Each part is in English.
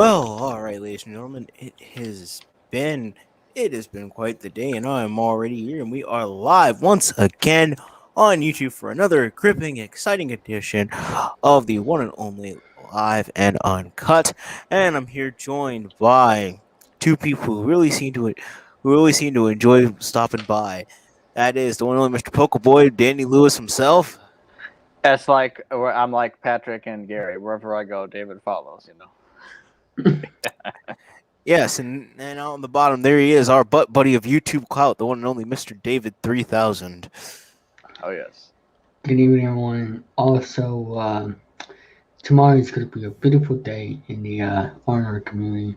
Well, all right, ladies and gentlemen, been it has been quite the day, and I am already here, and we are live once again on YouTube for another gripping, exciting edition of the one and only Live and Uncut. And I'm here joined by two people who really seem to enjoy stopping by. That is the one and only Mr. Pokeboy, Danny Lewis himself. It's like I'm like Patrick and Gary. Wherever I go, David follows. Yes, and on the bottom there he is, our butt buddy of YouTube clout, the one and only Mr. David 3000. Oh yes. Good evening, everyone. Also, tomorrow is going to be a beautiful day in the Honor community,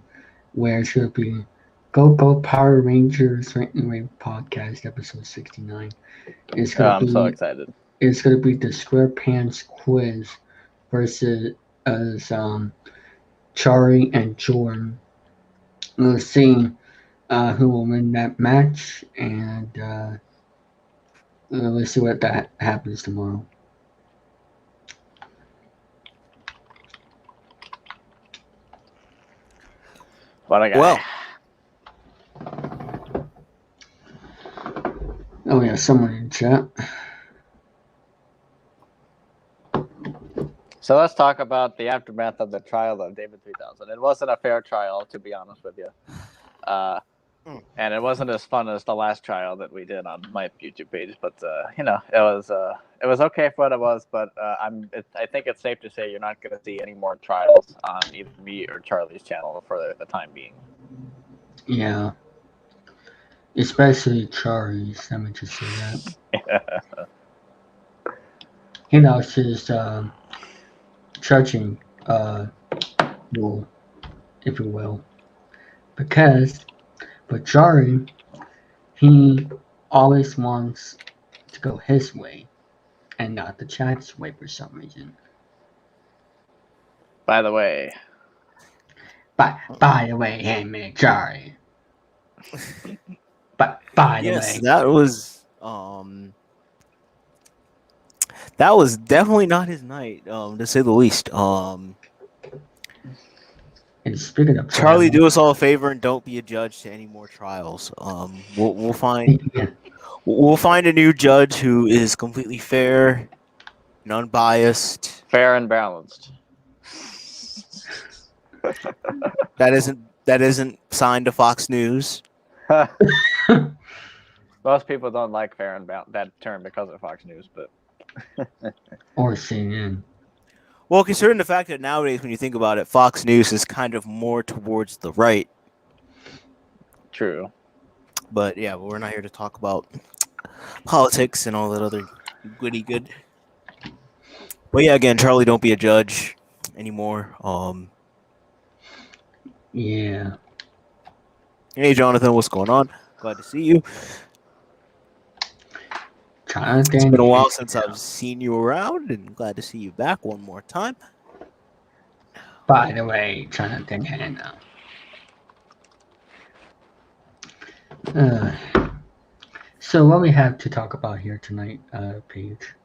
where it's going to be Go Power Rangers Rant and Rave podcast episode 69. It's going to I'm so excited. It's going to be the SquarePants quiz versus Chari and Jordan. We'll see who will win that match, and let's see what that happens tomorrow. What a guy. Well, oh yeah, someone in chat. So let's talk about the aftermath of the trial of David 3000. It wasn't a fair trial, to be honest with you. And it wasn't as fun as the last trial that we did on my YouTube page, but it was okay for what it was. But I think it's safe to say you're not going to see any more trials on either me or Charlie's channel for the time being. Yeah, especially Chari's. Let me just say that. His judging rule, if you will, because. But Jari, he always wants to go his way and not the chat's way for some reason. By the way. By the way, hey man, Jari. By the yes, way. That was definitely not his night, to say the least. And speaking of Charlie, do us all a favor and don't be a judge to any more trials. We'll find a new judge who is completely fair and unbiased, fair and balanced. That isn't signed to Fox News. Most people don't like fair and that term because of Fox News, but or CNN. Well, considering the fact that nowadays, when you think about it, Fox News is kind of more towards the right. True. But yeah, we're not here to talk about politics and all that other goody good. But yeah, again, Charlie, don't be a judge anymore. Yeah. Hey, Jonathan, what's going on? Glad to see you. Jonathan, it's been a while since I've seen you around, and glad to see you back one more time. By the way, Jonathan Hannah. So what we have to talk about here tonight, Paige?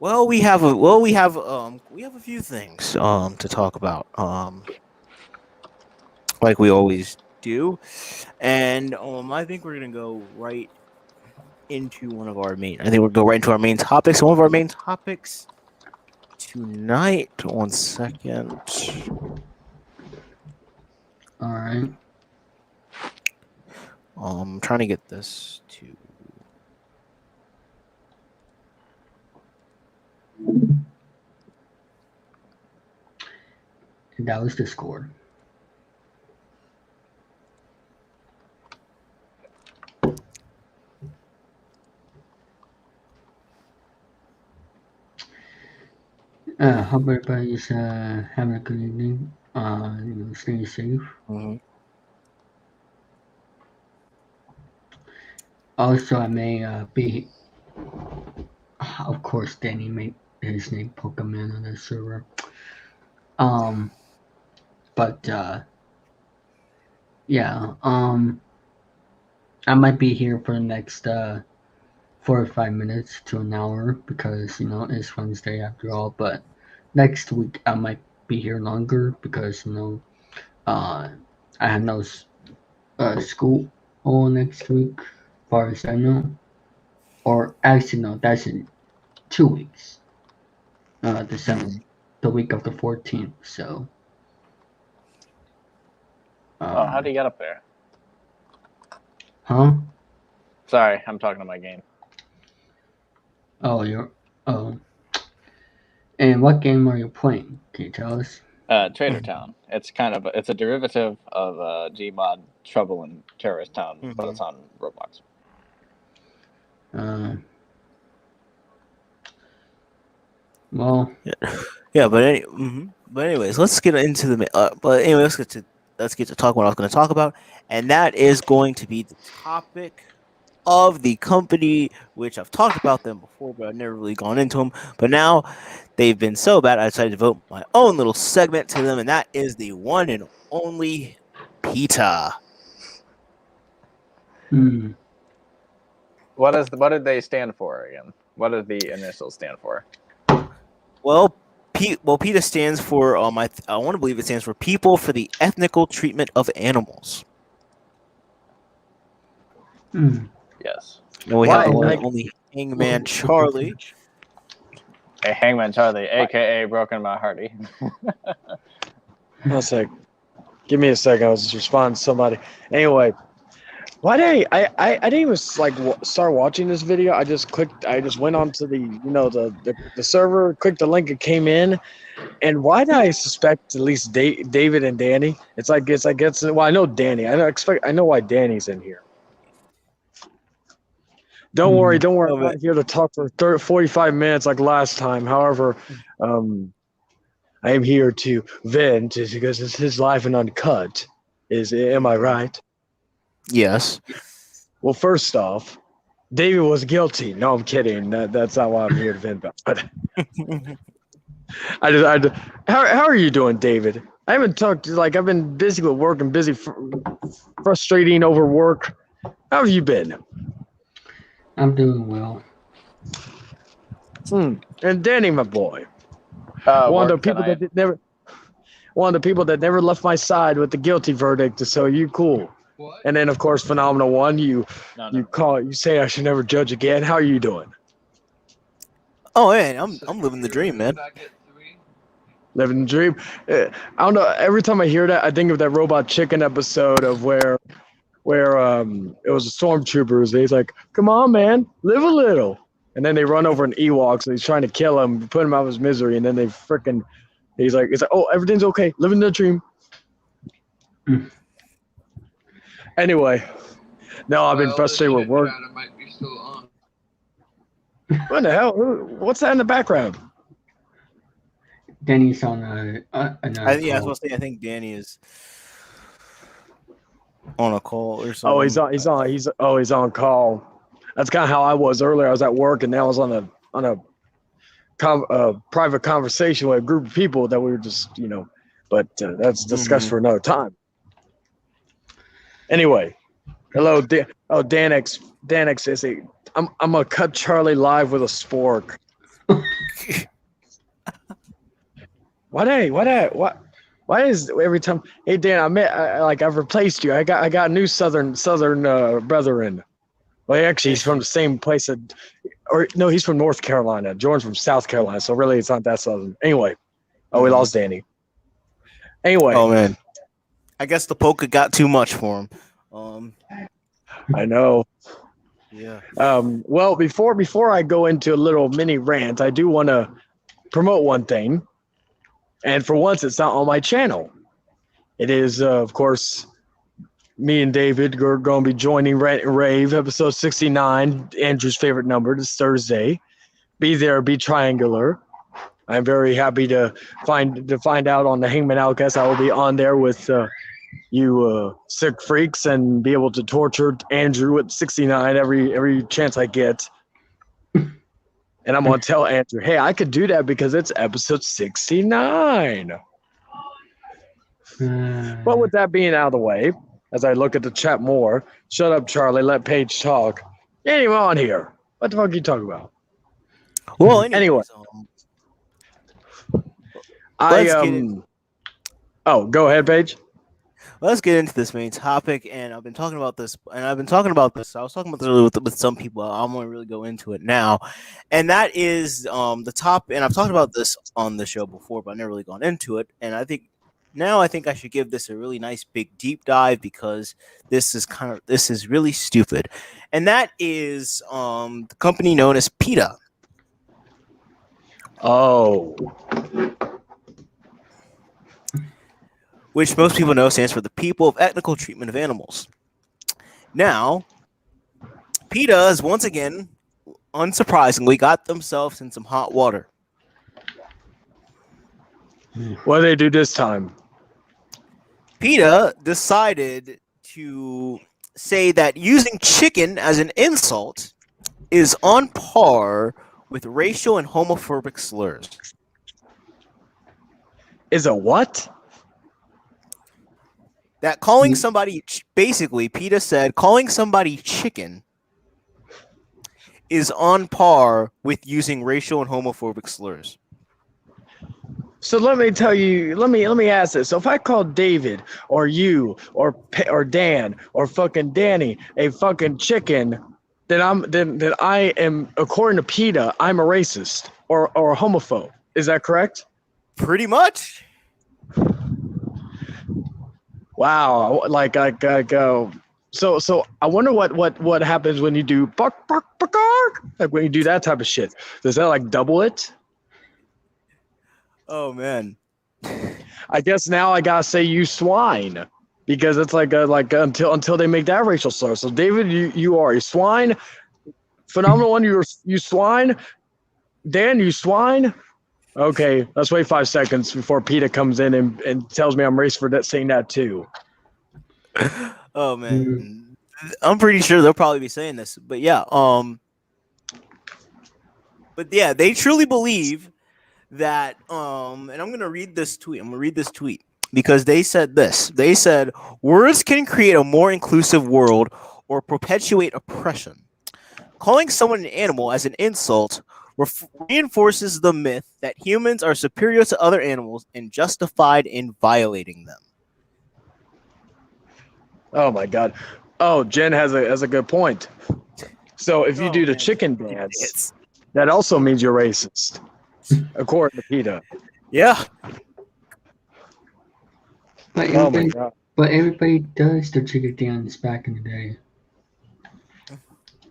Well, we have a few things to talk about, like we always do, and I think we're gonna go right into one of our main. I think we'll go right into our main topics. One of our main topics tonight. 1 second. All right. I'm trying to get this to. And that was Discord. Hope everybody's having a good evening. Staying safe. Mm-hmm. Also, I may be, of course, Danny made his name Pokemon on the server. But yeah. I might be here for the next 4 or 5 minutes to an hour because it's Wednesday after all. But next week I might be here longer because I have no school all next week, as far as I know. Or actually, no, that's in 2 weeks. The week of the 14th. So. How do you get up there? Huh? Sorry, I'm talking to my game. Oh, And what game are you playing? Can you tell us? Trader Town. It's it's a derivative of Gmod Trouble in Terrorist Town, but it's on Roblox. Well. Yeah, but anyways, let's get into the. But anyway, let's get to talk what I was going to talk about, and that is going to be the topic of the company, which I've talked about them before, but I've never really gone into them. But now they've been so bad, I decided to devote my own little segment to them, and that is the one and only PETA. What did they stand for again? What did the initials stand for? Well, PETA stands for I want to believe it stands for People for the Ethnical Treatment of Animals. Yes. And we have the one and only Hangman Charlie. Hey, Hangman Charlie, aka Broken My Hearty. One sec. Give me a second. I was just responding to somebody. Anyway, why did I didn't even start watching this video. I just went onto the server, clicked the link, it came in, and why did I suspect at least David and Danny? Well, I know Danny. I know why Danny's in here. Don't worry. I'm not here to talk for 45 minutes like last time. However, I am here to vent because it's his life in Uncut. Am I right? Yes. Well, first off, David was guilty. No, I'm kidding. That's not why I'm here to vent about. But how are you doing, David? I haven't talked. I've been busy with work and busy, frustrating over work. How have you been? I'm doing well. And Danny, my boy, one of the people that never left my side with the guilty verdict. So you cool? What? And then of course, Phenomenal One. You say I should never judge again. How are you doing? Oh man, I'm living the dream, man. Living the dream. I don't know. Every time I hear that, I think of that Robot Chicken episode of where it was a stormtrooper. He's like, "Come on, man, live a little," and then they run over an Ewok, so he's trying to kill him, put him out of his misery, and then he's like, "Oh, everything's okay, living the dream." Anyway, no, I've been frustrated with work. What the hell? What's that in the background? Danny's on I think Danny is on a call or something. Oh, he's on call. That's kind of how I was earlier. I was at work, and now I was on a private conversation with a group of people that we were just, but that's discussed for another time. Anyway, hello, Danix. Danix is I'm gonna cut Charlie live with a spork. Why is every time? Hey Dan, I've replaced you. I got a new southern brethren. Well, actually, he's from the same place. He's from North Carolina. Jordan's from South Carolina, so really, it's not that southern. Anyway, we lost Danny. Anyway, oh man, I guess the polka got too much for him. I know. Yeah. Well, before I go into a little mini rant, I do want to promote one thing. And for once, it's not on my channel. It is, of course, me and David are going to be joining Rant and Rave, episode 69, Andrew's favorite number, this Thursday. Be there, be triangular. I'm very happy to find out on the Hangman Outcast. I will be on there with you sick freaks and be able to torture Andrew at 69 every chance I get. And I'm going to tell Andrew, hey, I could do that because it's episode 69. But with that being out of the way, as I look at the chat more, shut up, Charlie, let Paige talk. Get him on here. What the fuck are you talking about? Well, anyway. let's get in. Oh, go ahead, Paige. Let's get into this main topic, and I've been talking about this. I was talking about this earlier with some people. I'm going to really go into it now, and that is the top. And I've talked about this on the show before, but I've never really gone into it. And I think I should give this a really nice big deep dive because this is really stupid, and that is the company known as PETA. Oh. Which most people know stands for the People of Ethical Treatment of Animals. Now, PETA has once again, unsurprisingly, got themselves in some hot water. What do they do this time? PETA decided to say that using chicken as an insult is on par with racial and homophobic slurs. Is a what? That calling somebody, basically, PETA said calling somebody chicken is on par with using racial and homophobic slurs. So let me tell you, let me ask this. So if I call David or you or Dan or fucking Danny a fucking chicken, then I am, according to PETA, I'm a racist or a homophobe. Is that correct? Pretty much. Wow, like so I wonder what happens when you do bark bark bark bark, like when you do that type of shit. Does that like double it? Oh man. I guess now I gotta say you swine because it's like until they make that racial slur. So David, you are a swine. Phenomenal One, you swine. Dan, you swine. Okay, let's wait 5 seconds before PETA comes in and tells me I'm racist for saying that too. Oh man, I'm pretty sure they'll probably be saying this, but yeah, they truly believe that, and I'm gonna read this tweet. Because they said this. They said words can create a more inclusive world or perpetuate oppression. Calling someone an animal as an insult reinforces the myth that humans are superior to other animals and justified in violating them. Oh my God! Oh, Jen has a good point. So if you do the chicken dance, that also means you're racist, according to PETA. Yeah. But Oh my everybody, God! but everybody does the chicken dance back in the day.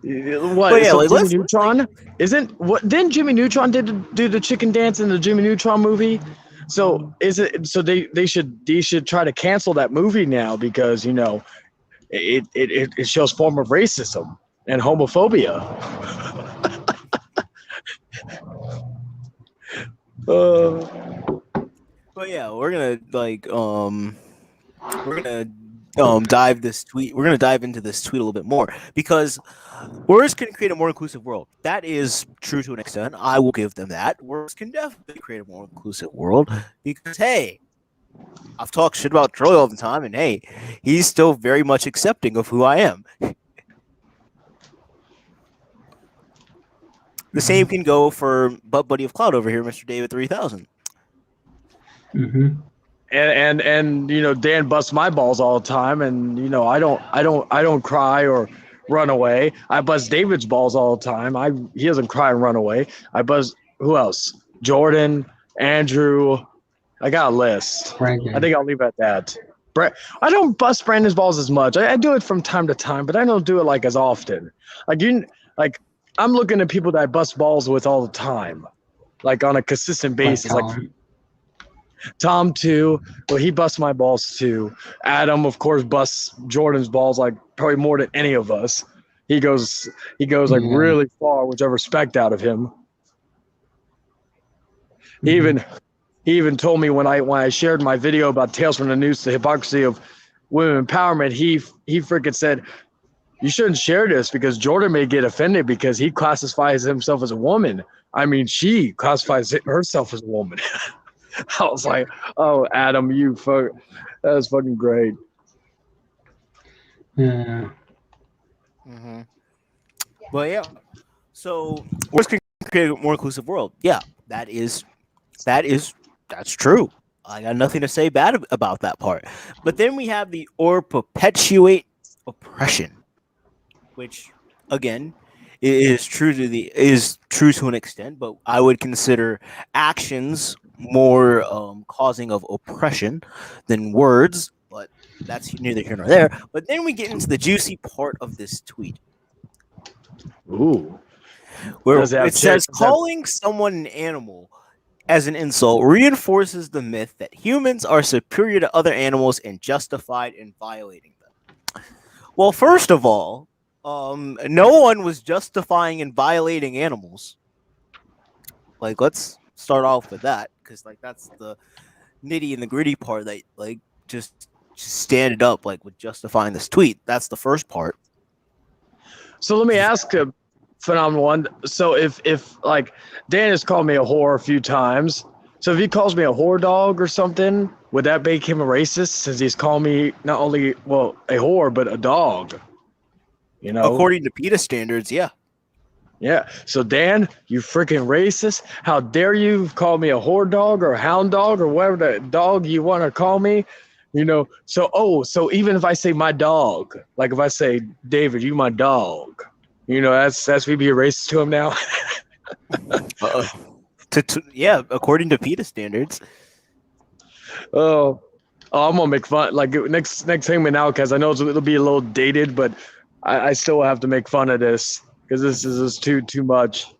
What? But yeah, So like, Jimmy let's- Neutron isn't what? Then Jimmy Neutron do the chicken dance in the Jimmy Neutron movie. So is it? So they should try to cancel that movie now because it shows form of racism and homophobia. But yeah, we're gonna dive this tweet. We're gonna dive into this tweet a little bit more because words can create a more inclusive world. That is true to an extent. I will give them that. Words can definitely create a more inclusive world because hey, I've talked shit about Troy all the time, and hey, he's still very much accepting of who I am. The same can go for butt buddy of Cloud over here, Mr. David 3000. Mm-hmm. And Dan busts my balls all the time, and I don't cry or run away. I bust David's balls all the time. He doesn't cry and run away. I buzz who else? Jordan, Andrew. I got a list. Brandon. I think I'll leave it at that. I don't bust Brandon's balls as much. I do it from time to time, but I don't do it like as often. I'm looking at people that I bust balls with all the time, like on a consistent basis. Like Tom too. Well, he busts my balls too. Adam, of course, busts Jordan's balls like probably more than any of us. He goes like really far, which I respect out of him. Mm-hmm. He even told me when I shared my video about Tales from the News, the hypocrisy of women empowerment, he freaking said, you shouldn't share this because Jordan may get offended because he classifies himself as a woman. I mean, she classifies herself as a woman. I was like, oh, Adam, that was fucking great. Yeah. Mm-hmm. Well, yeah. So words can create a more inclusive world. Yeah, that's true. I got nothing to say bad about that part. But then we have the or perpetuate oppression, which again is true to an extent, but I would consider actions more causing of oppression than words. But that's neither here nor there. But then we get into the juicy part of this tweet, Ooh. where Does it have it says chick- calling someone an animal as an insult reinforces the myth that humans are superior to other animals and justified in violating them. Well, first of all, no one was justifying in violating animals. Like, let's start off with that, because like that's the nitty and the gritty part that like just stand it up like with justifying this tweet. That's the first part. So let me ask a phenomenal one. So if like Dan has called me a whore a few times, so if he calls me a whore dog or something, would that make him a racist since he's called me not only a whore but a dog? You know, According to PETA standards, yeah. yeah. So Dan, you freaking racist! How dare you call me a whore dog or a hound dog or whatever the dog you want to call me? You know. So even if I say my dog, like if I say David, you my dog. You know, that's me being racist to him now. Yeah, according to PETA standards. Oh, I'm gonna make fun. Like next Hangman Outcast, I know it'll be a little dated, but I still have to make fun of this because this is just too much.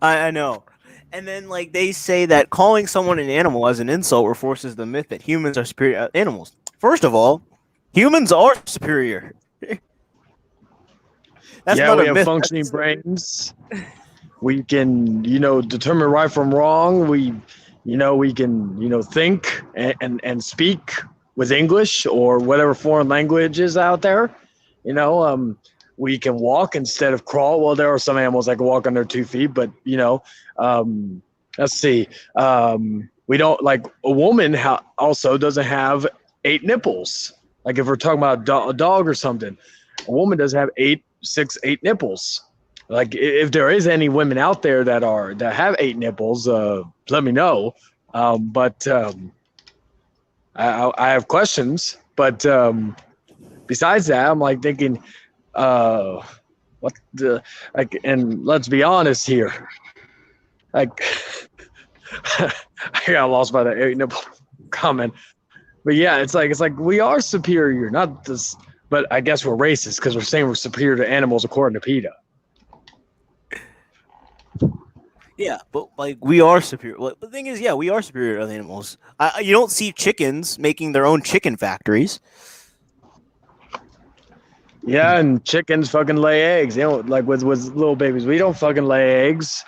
I know. And then like they say that calling someone an animal as an insult reinforces the myth that humans are superior to animals. First of all, humans are superior. That's yeah, not we a have myth. functioning brains. We can, determine right from wrong. We can, think and speak with English or whatever foreign language is out there. We can walk instead of crawl. Well, there are some animals that can walk on their 2 feet, but let's see. We don't like a woman also doesn't have 8 nipples. Like if we're talking about a dog or something, a woman doesn't have 8 nipples. Like if there is any women out there that have 8 nipples, let me know. But I have questions. But besides that, I'm like thinking, what the like? And let's be honest here. Like I got lost by the 8 nipple comment. But yeah, it's like we are superior, not this. But I guess we're racist because we're saying we're superior to animals according to PETA. Yeah, but like we are superior. Well, the thing is, yeah, we are superior to other animals. You don't see chickens making their own chicken factories. Yeah, and chickens fucking lay eggs. Like with little babies, we don't fucking lay eggs.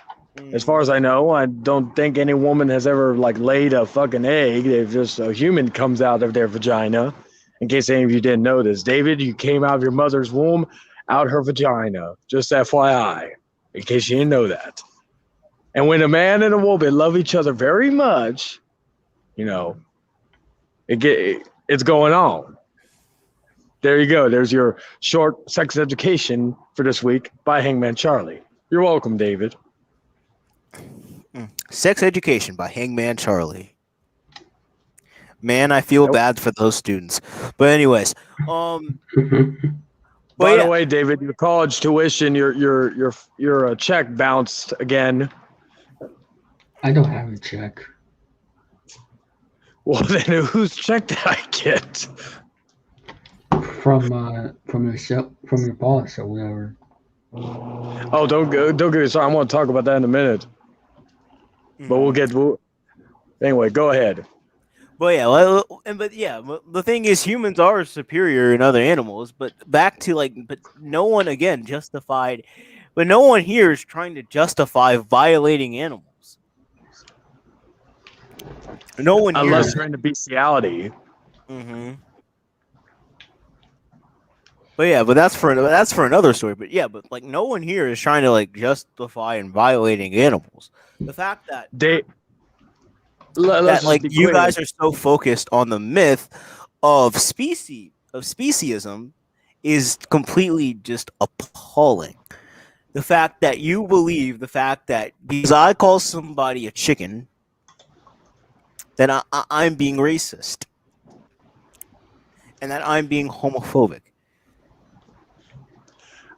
As far as I know, I don't think any woman has ever like laid a fucking egg. They've just a human comes out of their vagina. In case any of you didn't know this, David, you came out of your mother's womb, out her vagina. Just FYI, in case you didn't know that. And when a man and a woman love each other very much, it's going on. There you go. There's your short sex education for this week by Hangman Charlie. You're welcome, David. Sex education by Hangman Charlie. Man, I feel bad for those students. But anyways, By the way, David, your college tuition, your check bounced again. I don't have a check. Well, then whose check did I get? From your boss or whatever. Oh, don't get me started. I want to talk about that in a minute. But anyway, go ahead. But the thing is, humans are superior in other animals. But back to but no one again justified. But no one here is trying to justify violating animals. No one here. Unless you're into bestiality. Mm-hmm. But that's for another story. But no one here is trying to justify and violating animals. The fact that you guys are so focused on the myth of speciesism is completely just appalling. The fact that you believe because I call somebody a chicken, that I'm being racist and that I'm being homophobic.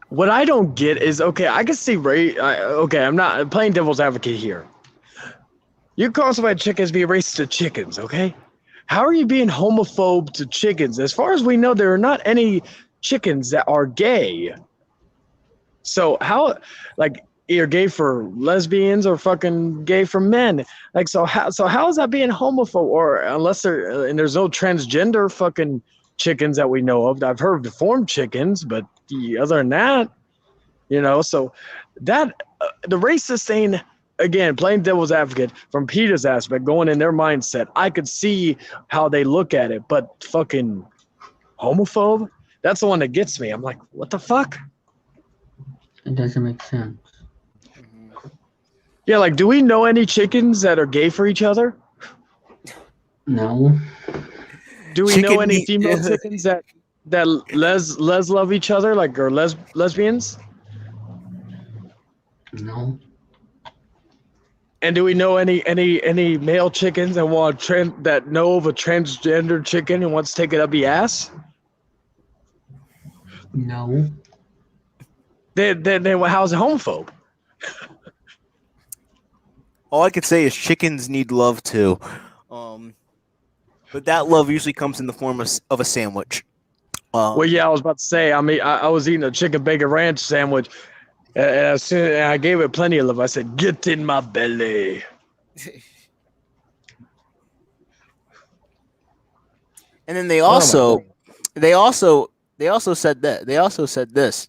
What I don't get is, okay, I can see okay, I'm not playing devil's advocate here. You call somebody chickens being racist to chickens, okay? How are you being homophobe to chickens? As far as we know, there are not any chickens that are gay. So how, like, you're gay for lesbians or fucking gay for men? Like, so how is that being homophobe? Or unless and there's no transgender fucking chickens that we know of. I've heard of deformed chickens, but other than that, so that the racist thing, again, playing devil's advocate from Peter's aspect, going in their mindset, I could see how they look at it, but fucking homophobe, that's the one that gets me. I'm like, what the fuck? It doesn't make sense. Yeah, like, do we know any chickens that are gay for each other? No. Do we know any female chickens that les love each other, like, or lesbians? No. And do we know any male chickens that that know of a transgender chicken and wants to take it up the ass? No. Then how's it homophobe? All I could say is chickens need love too, but that love usually comes in the form of a sandwich. Well, yeah, I was about to say. I mean, I was eating a chicken bacon ranch sandwich, and I gave it plenty of love. I said, "Get in my belly." And then they also said this.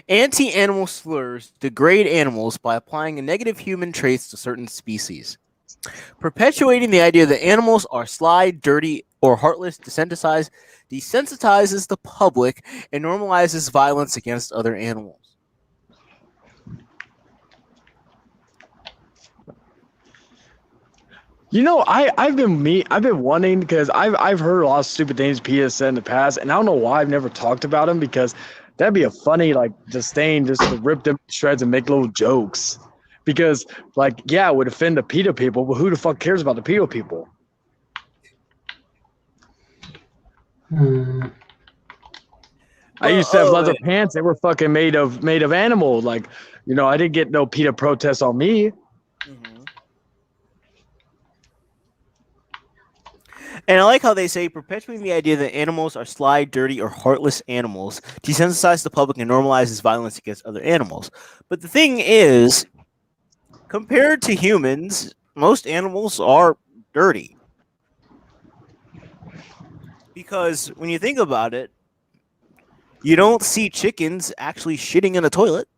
Anti-animal slurs degrade animals by applying negative human traits to certain species. Perpetuating the idea that animals are sly, dirty, or heartless desensitizes the public and normalizes violence against other animals. I've been wanting, because I've heard a lot of stupid things Pia said in the past, and I don't know why I've never talked about them, because that'd be a funny, like, disdain just to rip them to shreds and make little jokes. Because, like, yeah, it would offend the PETA people, but who the fuck cares about the PETA people? I used to have leather pants. They were fucking made of animal. Like, I didn't get no PETA protests on me. Mm-hmm. And I like how they say perpetuating the idea that animals are sly, dirty, or heartless animals desensitizes the public and normalizes violence against other animals. But the thing is, compared to humans, most animals are dirty. Because when you think about it, you don't see chickens actually shitting in a toilet.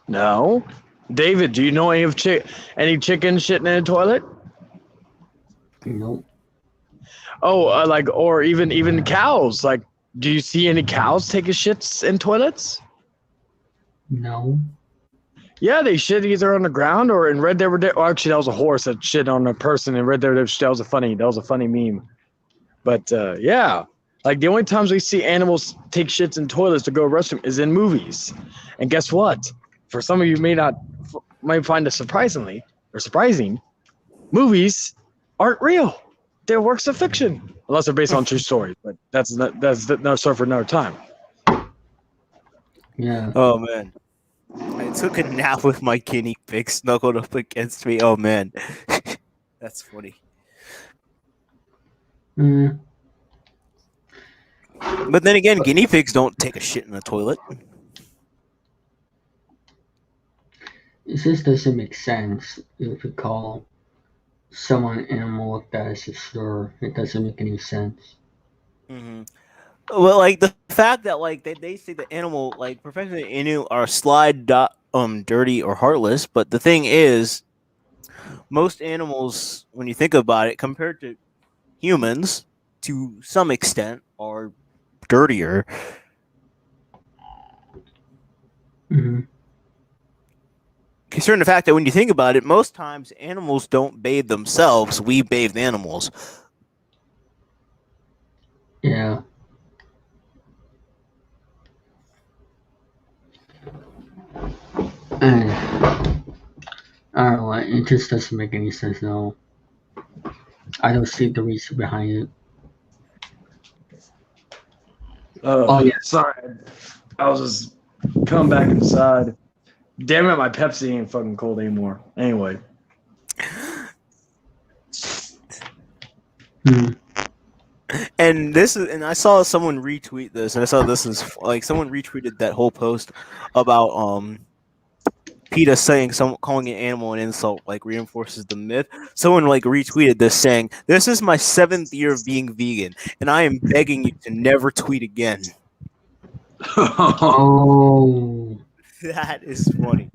No. David, do you know any chickens shitting in a toilet? Nope. Oh, or even cows. Like, do you see any cows taking shits in toilets? No. Yeah, they shit either on the ground or in Red Dead Redemption. Oh, actually, that was a horse that shit on a person in Red Dead Redemption. That was a funny meme. But yeah, like, the only times we see animals take shits in toilets to go to the restroom is in movies. And guess what? For some of you might find it surprising, movies aren't real. They're works of fiction, unless they're based on true stories. But that's no story for another time. Yeah. Oh man, I took a nap with my guinea pig snuggled up against me. Oh man, that's funny. But then again, guinea pigs don't take a shit in the toilet. It just doesn't make sense if you call someone animal like that as a slur. It doesn't make any sense. Mm-hmm. Well, like the fact that like they say the animal, like professional Inu, are sly, dirty, or heartless, but the thing is, most animals, when you think about it, compared to humans, to some extent, are dirtier. Mm-hmm. Considering the fact that when you think about it, most times animals don't bathe themselves; we bathe the animals. Yeah. And I don't know, It just doesn't make any sense at all. I don't see the reason behind it. Oh, yeah. Sorry. I was just coming back inside. Damn it, my Pepsi ain't fucking cold anymore. Anyway. And I saw someone retweet this, and I saw this is like someone retweeted that whole post about PETA saying calling an animal an insult like reinforces the myth. Someone like retweeted this saying, "This is my 7th year of being vegan, and I am begging you to never tweet again." Oh. That is funny.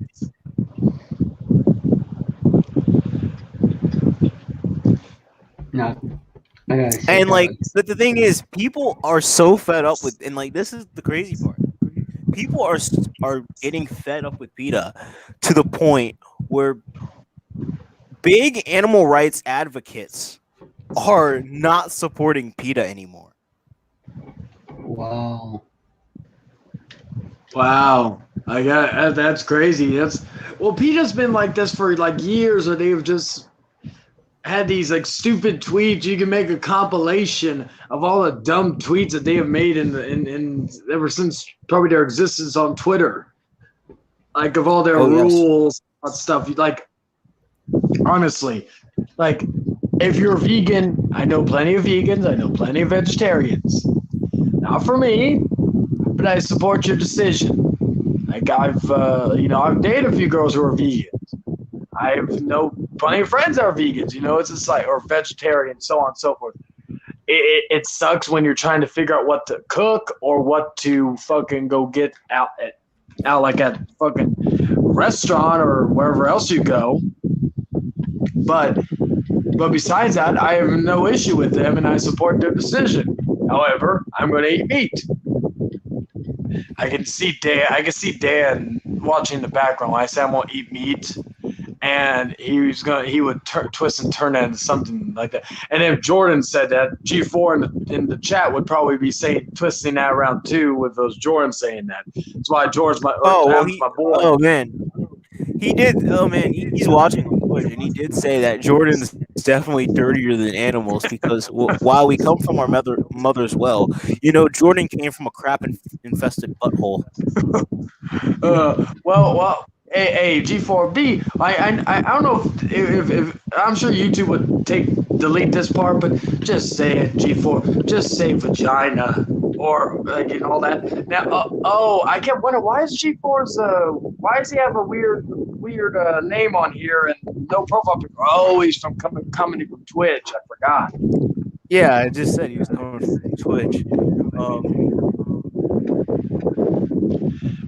No. I gotta say And that like was- the thing is, people are so fed up with, and like this is the crazy part. People are getting fed up with PETA to the point where big animal rights advocates are not supporting PETA anymore. Wow. Wow. That's crazy. PETA's been like this for like years, or they've just had these like stupid tweets. You can make a compilation of all the dumb tweets that they have made in ever since probably their existence on Twitter. Like of all their rules and stuff. Like honestly, like if you're vegan, I know plenty of vegans, I know plenty of vegetarians. Not for me, but I support your decision. Like I've dated a few girls who are vegans. I know plenty of friends that are vegans. It's just like, or vegetarian, so on and so forth. It sucks when you're trying to figure out what to cook or what to fucking go get out like at fucking restaurant or wherever else you go. But besides that, I have no issue with them and I support their decision. However, I'm going to eat meat. I can see Dan watching the background. When I say I won't eat meat, and he would twist and turn that into something like that. And if Jordan said that, G4 in the chat would probably be twisting that around too, with those Jordan saying that. That's why George's my my boy. Oh man, he did. Oh man, he's watching on Twitch, and he did say that Jordan's definitely dirtier than animals because while we come from our mother's well, Jordan came from a crap infested butthole. Well. Hey, G4B. I don't know if I'm sure YouTube would delete this part, but just say it, G4. Just say vagina or all that. Now, I kept wondering why is G4's why does he have a weird name on here and no profile picture? Oh, he's from coming from Twitch. I forgot. Yeah, I just said he was coming from Twitch.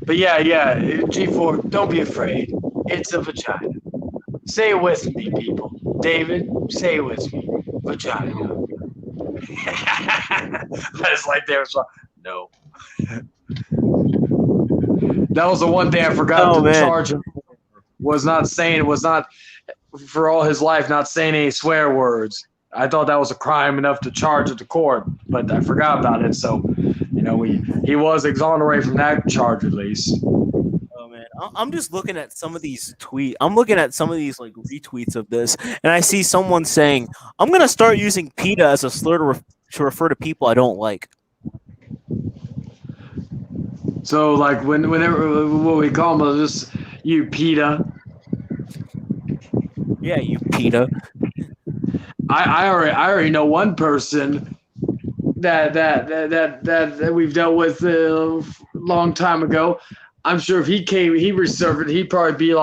But yeah, G4, don't be afraid. It's a vagina. Say it with me, people. David, say it with me. Vagina. That's like there was no. That was the one thing I forgot to charge him for. Was not for all his life, not saying any swear words. I thought that was a crime enough to charge at the court, but I forgot about it. So, he was exonerated from that charge at least. Oh man, I'm just looking at some of these tweets. I'm looking at some of these like retweets of this, and I see someone saying, "I'm gonna start using PETA as a slur to refer to people I don't like." So, like, whenever what we call them, just you PETA. Yeah, you PETA. I already know one person that we've dealt with a long time ago. I'm sure if he resurfaced, he'd probably be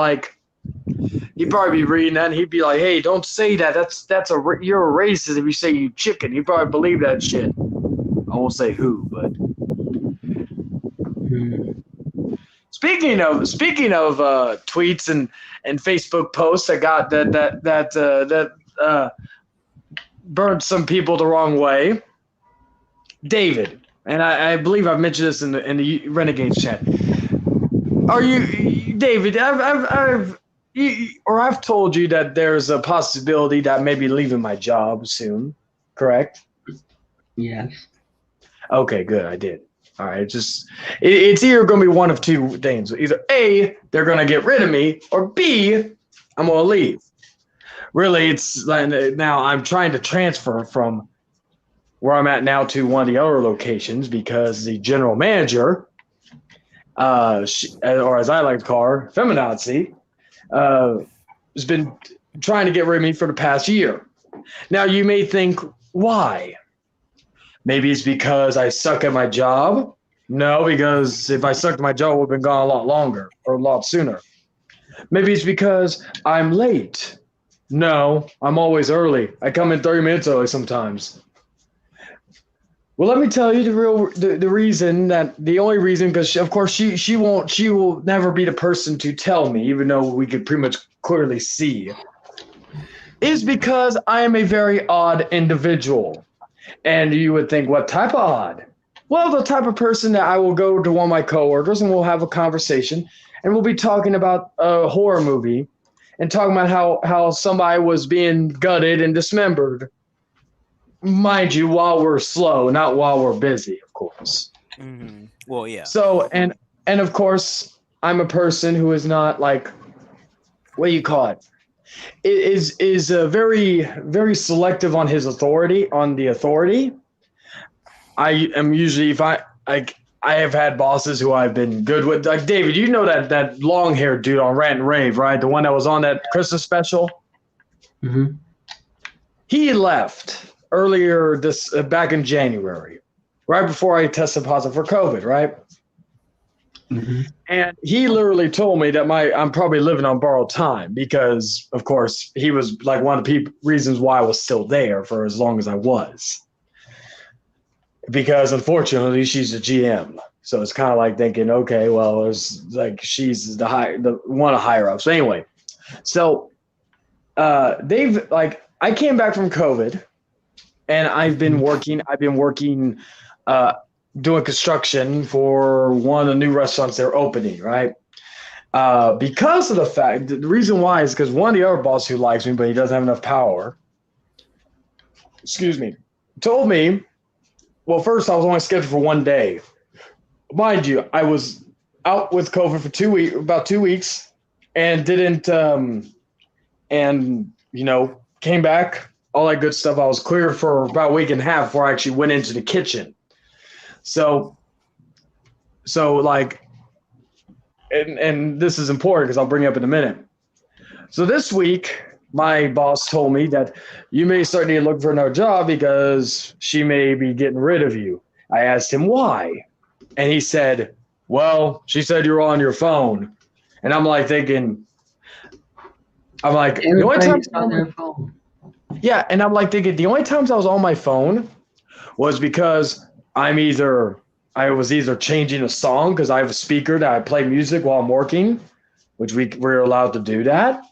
reading that and he'd be like, "Hey, don't say that. You're a racist if you say you chicken." He'd probably believe that shit. I won't say who, but speaking of tweets and Facebook posts that burned some people the wrong way. David, and I believe I've mentioned this in the Renegades chat. Are you, David? I've told you that there's a possibility that I may be leaving my job soon. Correct? Yes. Okay, good. I did. All right. It's either going to be one of two things. Either A, they're going to get rid of me, or B, I'm gonna leave. Really, it's like now I'm trying to transfer from where I'm at now to one of the other locations because the general manager, or as I like to call her, feminazi, has been trying to get rid of me for the past year. Now you may think, why? Maybe it's because I suck at my job. No, because if I sucked at my job, I would have been gone a lot longer or a lot sooner. Maybe it's because I'm late. No, I'm always early. I come in 30 minutes early sometimes. Well, let me tell you the reason that the only reason, because of course she will never be the person to tell me, even though we could pretty much clearly see, is because I am a very odd individual. And you would think, what type of odd? Well, the type of person that I will go to one of my coworkers and we'll have a conversation and we'll be talking about a horror movie and talking about how somebody was being gutted and dismembered. Mind you, while we're slow, not while we're busy, of course. Mm-hmm. Well, yeah. So, and of course, I'm a person who is not like, what do you call it? Is very, very selective on his authority, on the authority. I am usually, if I have had bosses who I've been good with, like David, you know that long-haired dude on Rant and Rave, right? The one that was on that Christmas special? Mm-hmm. He left earlier back in January, right before I tested positive for COVID, right? Mm-hmm. And he literally told me that I'm probably living on borrowed time because, of course, he was like one of the reasons why I was still there for as long as I was. Because unfortunately, she's a GM, so it's kind of like thinking, okay, well, it's like she's the one of higher ups. So anyway, so they've like I came back from COVID. And I've been working doing construction for one of the new restaurants they're opening, right? Because of the reason why is because one of the other bosses who likes me, but he doesn't have enough power, told me, well, first I was only scheduled for one day. Mind you, I was out with COVID for about 2 weeks and didn't, came back. All that good stuff. I was clear for about a week and a half before I actually went into the kitchen. So like, and this is important because I'll bring it up in a minute. So this week, my boss told me that you may start to look for another job because she may be getting rid of you. I asked him why. And he said, well, she said you're on your phone. And I'm like thinking, the only time on their phone. Yeah, and I'm like thinking the only times I was on my phone was because I was either changing a song because I have a speaker that I play music while I'm working, which we're allowed to do that.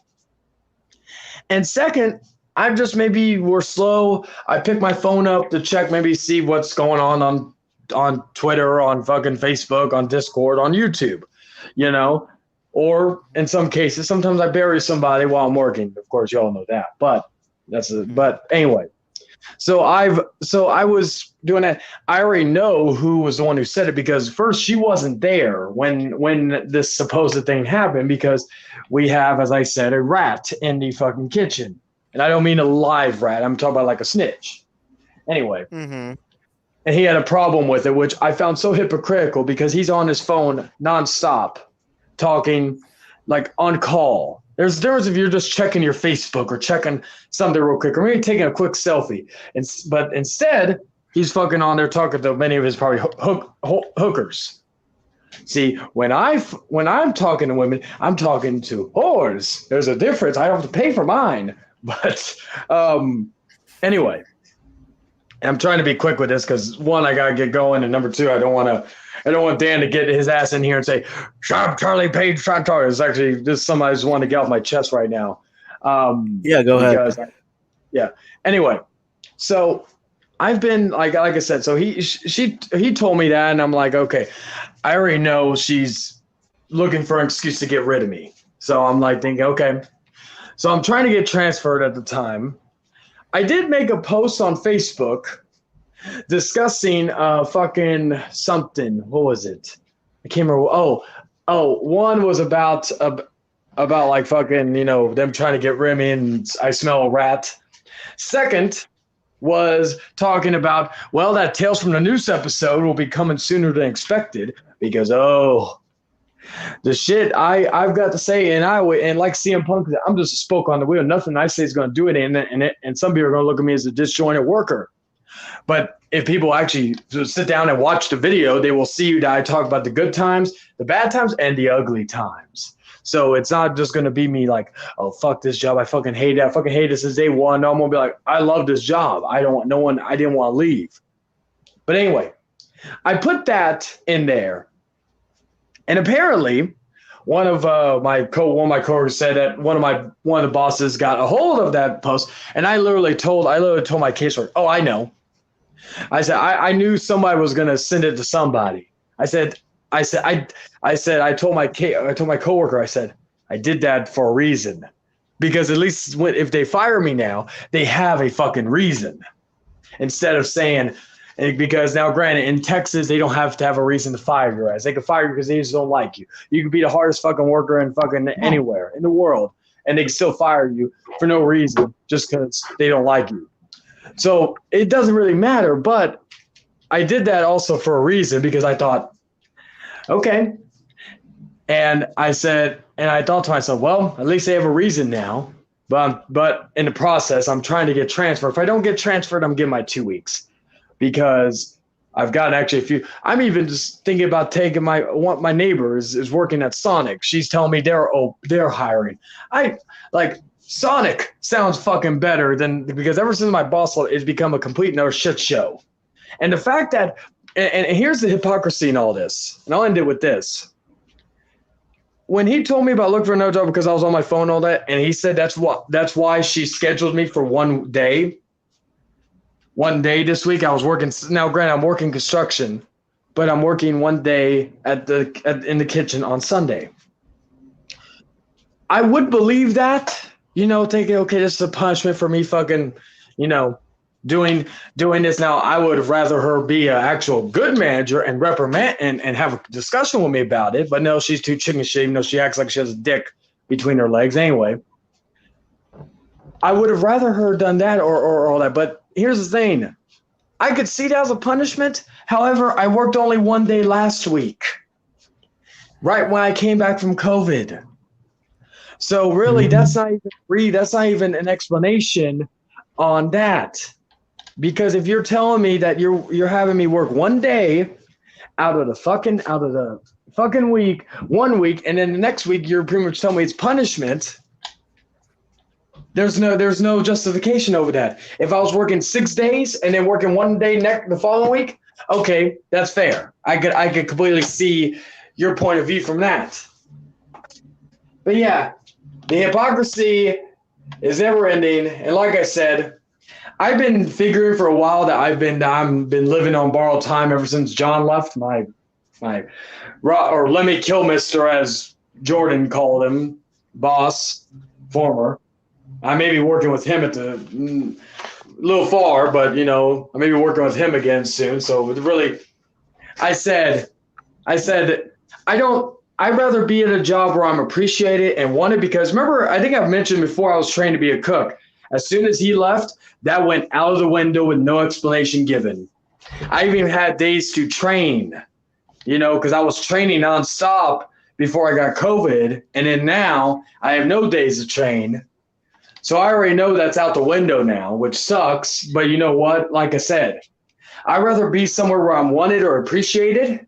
And second, I just maybe we're slow. I pick my phone up to check, maybe see what's going on Twitter, on fucking Facebook, on Discord, on YouTube, or in some cases, sometimes I bury somebody while I'm working. Of course, you all know that, but anyway, so I was doing that. I already know who was the one who said it because first she wasn't there when this supposed thing happened because we have, as I said, a rat in the fucking kitchen. And I don't mean a live rat. I'm talking about like a snitch. Anyway. Mm-hmm. And he had a problem with it, which I found so hypocritical because he's on his phone nonstop talking like on call. There's a difference if you're just checking your Facebook or checking something real quick or maybe taking a quick selfie. But instead, he's fucking on there talking to many of his probably hookers. See, when I'm talking to women, I'm talking to whores. There's a difference. I don't have to pay for mine. But anyway, I'm trying to be quick with this because one, I gotta get going, and number two, I don't want Dan to get his ass in here and say, "Shop Charlie paid shot Charlie." It's actually just something I just want to get off my chest right now. Yeah, go ahead. Anyway, so I've been like I said. So he told me that, and I'm like, okay, I already know she's looking for an excuse to get rid of me. So I'm like thinking, okay. So I'm trying to get transferred at the time. I did make a post on Facebook discussing fucking something. What was it? I can't remember. Oh, one was about about like fucking, them trying to get rid of me and I smell a rat. Second was talking about, well, that Tales from the Noose episode will be coming sooner than expected because, the shit I've got to say, and like CM Punk, I'm just a spoke on the wheel. Nothing I say is going to do it, and some people are going to look at me as a disjointed worker. But if people actually sit down and watch the video, they will see that I talk about the good times, the bad times, and the ugly times. So it's not just going to be me like, oh, fuck this job. I fucking hate it. I fucking hate it since day one. No, I'm going to be like, I love this job. I didn't want to leave. But anyway, I put that in there. And apparently one of my coworkers said that one of the bosses got a hold of that post. And I literally told my caseworker, oh, I know. I said, I knew somebody was going to send it to somebody. I told my coworker, I said, I did that for a reason, because at least if they fire me now, they have a fucking reason, instead of saying, because now granted in Texas, they don't have to have a reason to fire your ass. They can fire you because they just don't like you. You could be the hardest fucking worker in fucking anywhere in the world, and they can still fire you for no reason just because they don't like you. So it doesn't really matter, but I did that also for a reason, because I thought, okay. And I thought to myself, well, at least they have a reason now. But in the process, I'm trying to get transferred. If I don't get transferred, I'm getting my 2 weeks, because I've got actually a few. I'm even just thinking about taking my neighbor is working at Sonic. She's telling me they're hiring. Sonic sounds fucking better because ever since my boss has become a complete another shit show. And the fact that, and here's the hypocrisy in all this, and I'll end it with this. When he told me about looking for another job because I was on my phone all that, and he said that's why she scheduled me for one day this week. I was working, now granted I'm working construction, but I'm working one day in the kitchen on Sunday. I would believe that, thinking, okay, this is a punishment for me fucking, doing this. Now, I would have rather her be an actual good manager and reprimand and have a discussion with me about it. But no, she's too chicken shit, even though she acts like she has a dick between her legs anyway. I would have rather her done that or all that. But here's the thing. I could see that as a punishment. However, I worked only one day last week, right when I came back from COVID. So really, that's not even an explanation on that. Because if you're telling me that you're having me work one day out of the fucking week, 1 week, and then the next week you're pretty much telling me it's punishment, there's no justification over that. If I was working 6 days and then working one day the following week, okay, that's fair. I could completely see your point of view from that. But yeah, the hypocrisy is never ending, and like I said, I've been figuring for a while that I've been living on borrowed time ever since John left, my or let me kill mister, as Jordan called him, boss, former. I may be working with him at the little far, but I may be working with him again soon. So really, I said I'd rather be at a job where I'm appreciated and wanted, because remember, I think I've mentioned before, I was trained to be a cook. As soon as he left, that went out of the window with no explanation given. I even had days to train, because I was training nonstop before I got COVID. And then now I have no days to train. So I already know that's out the window now, which sucks. But you know what? Like I said, I'd rather be somewhere where I'm wanted or appreciated.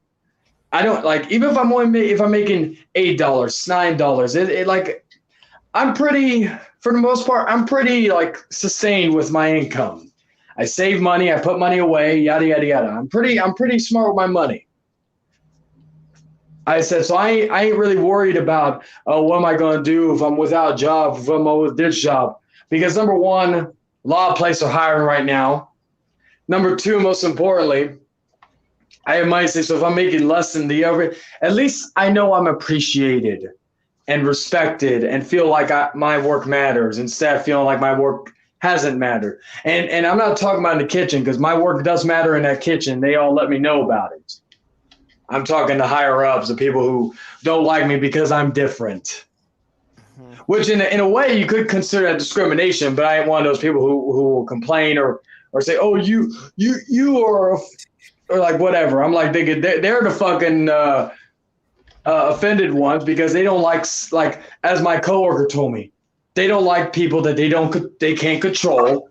I don't even if I'm making $8, $9, I'm pretty, for the most part, I'm pretty sustained with my income. I save money, I put money away, yada yada yada. I'm pretty smart with my money. I said, so I ain't really worried about, what am I going to do if I'm without a job, if I'm with this job? Because number one, a lot of places are hiring right now. Number two, most importantly, I might say, so if I'm making less than the average, at least I know I'm appreciated and respected and feel like my work matters instead of feeling like my work hasn't mattered. And I'm not talking about in the kitchen, because my work does matter in that kitchen. They all let me know about it. I'm talking to higher ups, the people who don't like me because I'm different. which in a way you could consider that discrimination, but I ain't one of those people who will complain or say, oh, you are, or like whatever. I'm like, they're the fucking offended ones because they don't like as my coworker told me, they don't like people that they can't control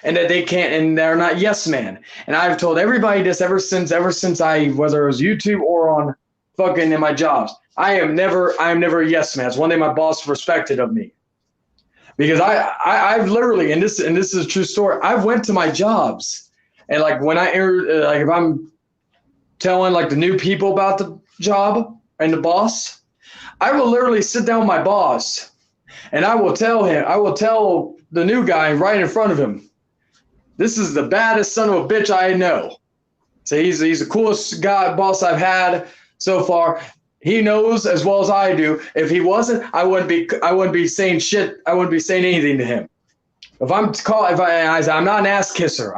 and that they can't, and they're not yes man. And I've told everybody this ever since I, whether it was YouTube or on fucking in my jobs, I am never a yes man. It's one thing my boss respected of me. Because I've literally, and this is a true story, I've went to my jobs and like when I like if I'm telling like the new people about the job and the boss, I will literally sit down with my boss and I will tell the new guy right in front of him, this is the baddest son of a bitch I know. So he's the coolest boss I've had so far. He knows as well as I do. If he wasn't, I wouldn't be saying shit. I wouldn't be saying anything to him. I'm not an ass kisser.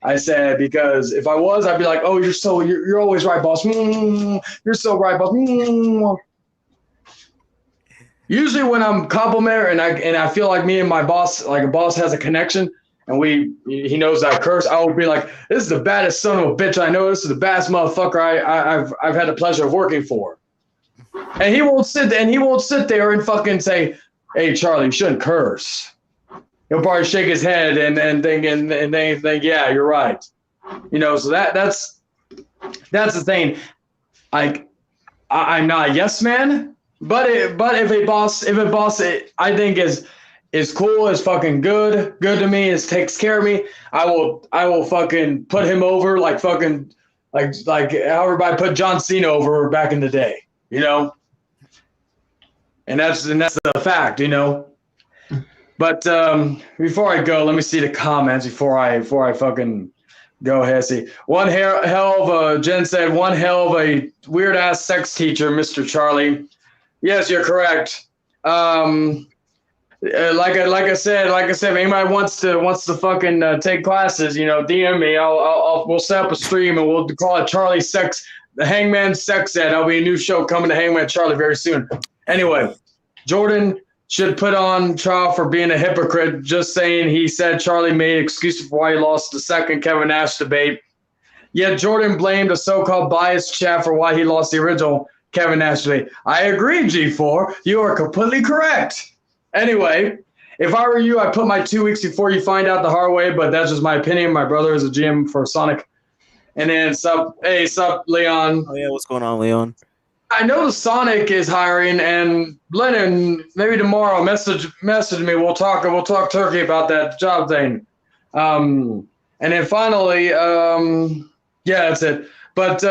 I said, because if I was, I'd be like, oh, you're always right, boss. You're so right, boss. Usually when I'm complimenting and I feel like me and my boss, like a boss has a connection and he knows I curse, I will be like, this is the baddest son of a bitch I know. This is the baddest motherfucker I've had the pleasure of working for. And he won't sit there and fucking say, hey, Charlie, you shouldn't curse. He'll probably shake his head and think, yeah, you're right. So that's the thing. Like, I'm not a yes man, but if a boss I think is cool, is fucking good to me, takes care of me, I will fucking put him over like fucking like how everybody put John Cena over back in the day. And that's the fact, But before I go, let me see the comments before I fucking go ahead. See, Jen said, one hell of a weird ass sex teacher, Mr. Charlie. Yes, you're correct. Like I said, if anybody wants to fucking take classes, DM me. We'll set up a stream and we'll call it Charlie Sex. The Hangman Sex Ed. That'll be a new show coming to Hangman Charlie very soon. Anyway, Jordan should put on trial for being a hypocrite. Just saying, he said Charlie made excuses for why he lost the second Kevin Nash debate. Yet Jordan blamed a so-called biased chat for why he lost the original Kevin Nash debate. I agree, G4. You are completely correct. Anyway, if I were you, I'd put my 2 weeks before you find out the hard way, but that's just my opinion. My brother is a GM for Sonic. And then sup, Leon. Oh yeah, what's going on, Leon? I know the Sonic is hiring, and Lennon, maybe tomorrow message me. We'll talk turkey about that job thing. And then finally, yeah, that's it. But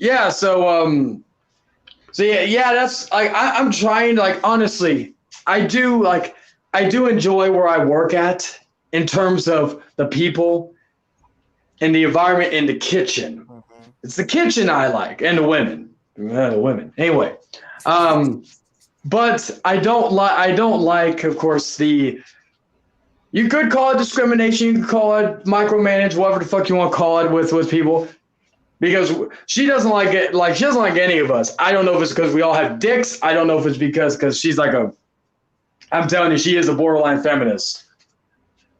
yeah, so yeah, that's like I'm trying, like, honestly, I do enjoy where I work at in terms of the people and the environment in the kitchen. Mm-hmm. It's the kitchen I like, and the women. Anyway, but I don't like, of course, you could call it discrimination, you could call it micromanage, whatever the fuck you want to call it with people, because she doesn't like it. Like, she doesn't like any of us. I don't know if it's because we all have dicks. I don't know if it's because she's like I'm telling you, she is a borderline feminist.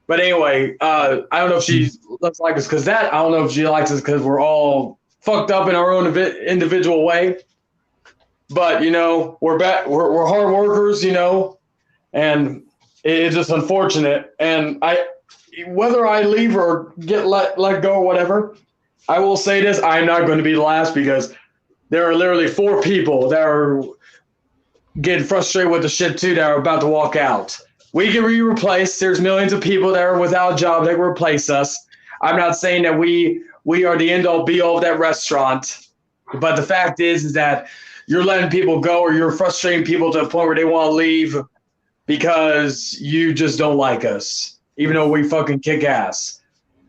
But anyway, I don't know if she looks like us because that. I don't know if she likes us because we're all fucked up in our own individual way. But, we're hard workers, and it's just unfortunate. And whether I leave or get let go or whatever, I will say this: I'm not going to be the last, because there are literally 4 people that are getting frustrated with the shit too that are about to walk out. We can be replaced. There's millions of people that are without a job that can replace us. I'm not saying that we are the end-all be-all of that restaurant, but the fact is that you're letting people go, or you're frustrating people to the point where they want to leave because you just don't like us, even though we fucking kick ass.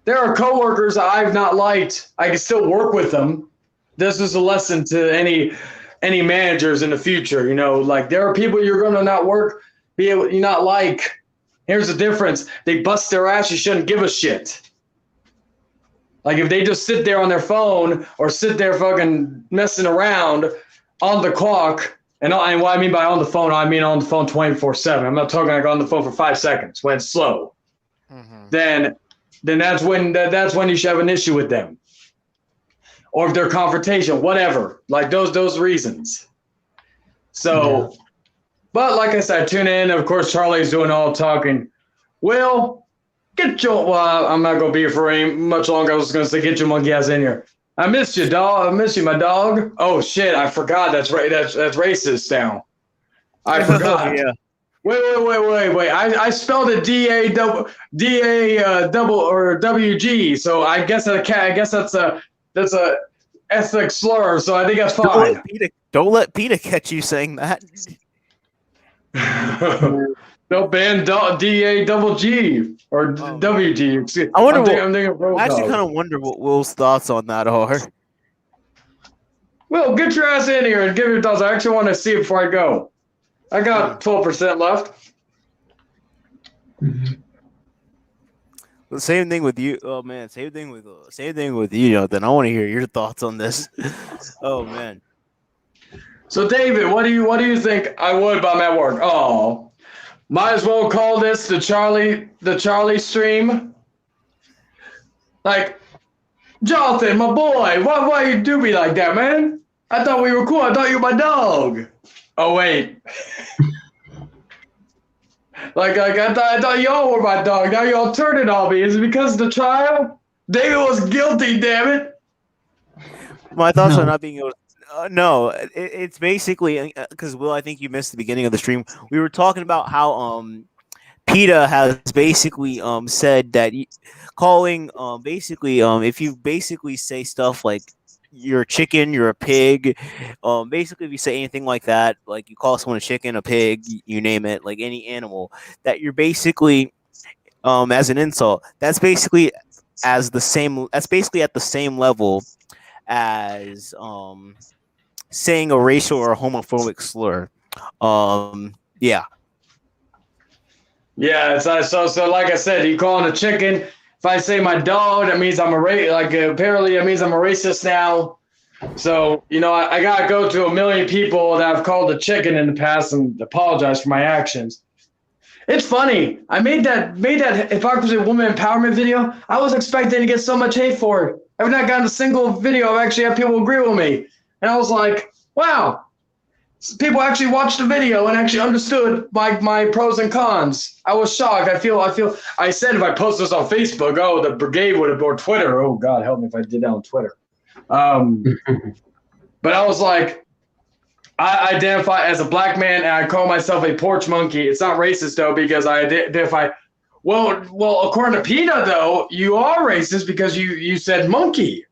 There are coworkers I've not liked. I can still work with them. This is a lesson to any managers in the future. Like, there are people you're going to not like. Here's the difference: they bust their ass. You shouldn't give a shit. Like, if they just sit there on their phone or sit there fucking messing around on the clock, And what I mean by on the phone, I mean on the phone 24/7. I'm not talking like on the phone for 5 seconds when it's slow. Then that's when you should have an issue with them, or if they're confrontation, whatever. Like those reasons. So, but like I said, tune in. Of course, Charlie's doing all the talking. Will, get your. Well, I'm not gonna be here for any much longer. I was gonna say, get your monkey ass in here. I missed you, dog. I missed you, my dog. Oh shit, I forgot. That's right. That's racist now. I forgot. Yeah. Wait. I spelled it WG. So I guess that's a ethnic slur. So I think that's fine. Don't let PETA catch you saying that. No, ban DAGG or WG. I wonder. I actually kind of wonder what Will's thoughts on that are. Will, get your ass in here and give your thoughts. I actually want to see it before I go. I got 12% left. The same thing with you. Oh man, same thing with you, Jonathan. I want to hear your thoughts on this. Oh man. So David, what do you think I would by my work? Oh, might as well call this the Charlie stream. Like, Jonathan, my boy, why you do me like that, man? I thought we were cool. I thought you were my dog. Oh wait. like I thought y'all were my dog. Now y'all turned it on me. Is it because of the trial? David was guilty, damn it. My thoughts on not being able to. No, it's basically because Will, I think you missed the beginning of the stream. We were talking about how PETA has basically said that calling basically if you basically say stuff like you're a chicken, you're a pig, basically if you say anything like that, like you call someone a chicken, a pig, you name it, like any animal, that you're basically as an insult. That's basically at the same level as saying a racial or a homophobic slur. Yeah. Yeah, so like I said, you calling a chicken. If I say my dog, that means I'm apparently that means I'm a racist now. So, I gotta go to a million people that I've called a chicken in the past and apologize for my actions. It's funny. I made that hypocrisy woman empowerment video. I was expecting to get so much hate for it. I've not gotten a single video. I've actually had people agree with me. And I was like, wow, people actually watched the video and actually understood my pros and cons. I was shocked. I said if I post this on Facebook, the brigade would have, or Twitter. Oh, God, help me if I did that on Twitter. But I was like, I identify as a black man and I call myself a porch monkey. It's not racist, though, because I identify. Well, according to PETA, though, you are racist because you said monkey.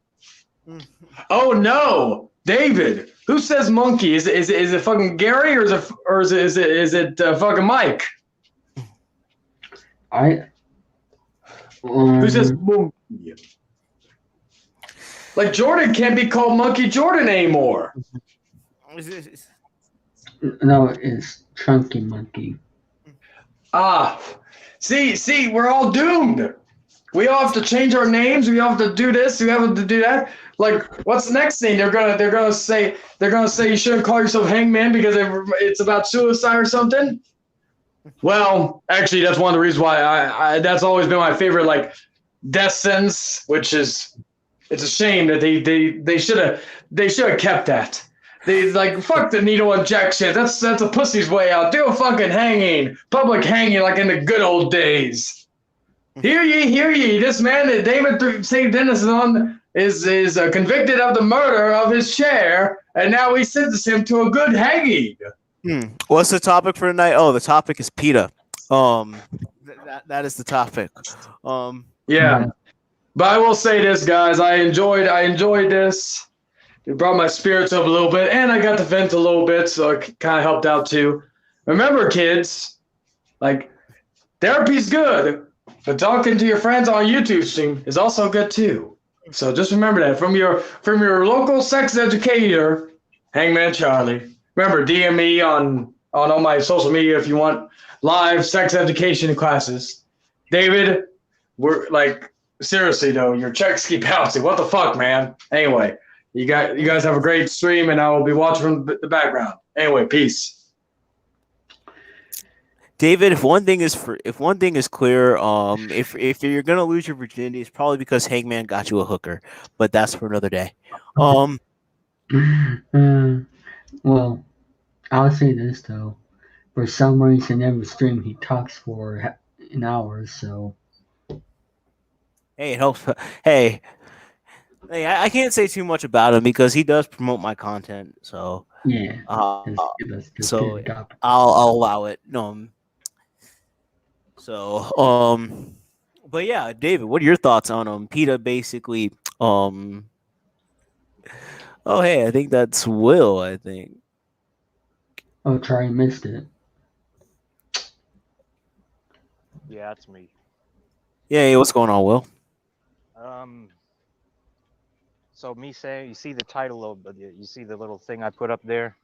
Oh, no. David, who says monkey? Is it fucking Gary or is it fucking Mike? Who says monkey? Like Jordan can't be called Monkey Jordan anymore. No, it's Chunky Monkey. See, we're all doomed. We all have to change our names. We all have to do this. We have to do that. Like, what's the next thing? They're gonna say you shouldn't call yourself Hangman because it's about suicide or something. Well, actually, that's one of the reasons why I that's always been my favorite, like, death sentence. Which is, it's a shame that they should have kept that. They fuck the needle injection. That's a pussy's way out. Do a fucking hanging, public hanging, like in the good old days. Hear ye! This man that David St. Dennis is convicted of the murder of his chair, and now we sentence him to a good hanging. What's the topic for tonight? Oh, the topic is PETA. That is the topic. Yeah, but I will say this, guys. I enjoyed this. It brought my spirits up a little bit, and I got to vent a little bit, so it kind of helped out too. Remember, kids, like, therapy's good. But talking to your friends on YouTube stream is also good too. So just remember that from your local sex educator, Hangman Charlie. Remember, DM me on all my social media if you want live sex education classes. David, we're like, seriously though, your checks keep bouncing. What the fuck, man? Anyway, You guys have a great stream, and I will be watching from the background. Anyway, peace. David, if one thing is clear, if you're gonna lose your virginity, it's probably because Hangman got you a hooker. But that's for another day. Well, I'll say this though. For some reason, every stream he talks for an hour, so. Hey, it helps. Hey, I can't say too much about him because he does promote my content. So Yeah. So I'll allow it. But yeah, David, what are your thoughts on PETA basically? Oh, hey, I think that's Will. I think. Oh, Charlie missed it. Yeah, that's me. Yeah, hey, what's going on, Will? So me saying, you see the title of, you see the little thing I put up there.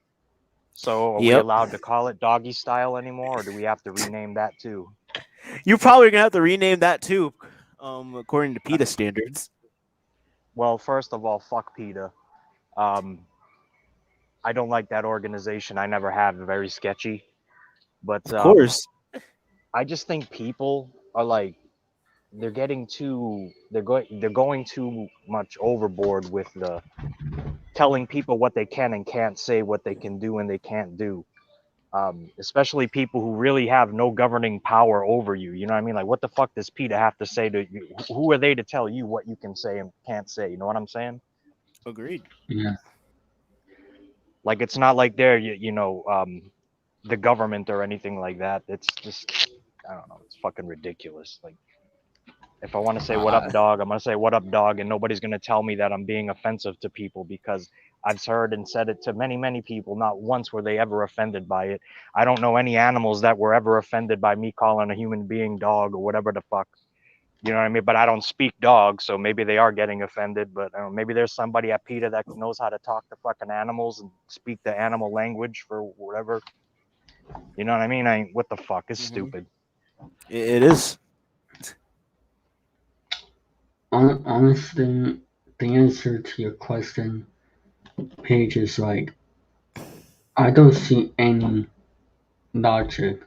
So are we Yep. allowed to call it Doggy Style anymore, or do we have to rename that too? You're probably gonna have to rename that too, according to PETA standards. Well, first of all, fuck PETA. I don't like that organization. I never have. They're very sketchy. But Of course. I just think people are like, they're going too much overboard with the telling people what they can and can't say, what they can do and they can't do. Especially people who really have no governing power over you. You know what I mean? Like, what the fuck does PETA have to say to you? Who are they to tell you what you can say and can't say? You know what I'm saying? Agreed. Yeah. Like, it's not like they're, the government or anything like that. It's just, I don't know. It's fucking ridiculous. Like, if I want to say what up, dog, I'm going to say what up, dog, and nobody's going to tell me that I'm being offensive to people because I've heard and said it to many, many people. Not once were they ever offended by it. I don't know any animals that were ever offended by me calling a human being dog or whatever the fuck. You know what I mean? But I don't speak dog, so maybe they are getting offended. But maybe there's somebody at PETA that knows how to talk to fucking animals and speak the animal language for whatever. You know what I mean? What the fuck is stupid? It is. Honestly, the answer to your question, Paige, is like, I don't see any logic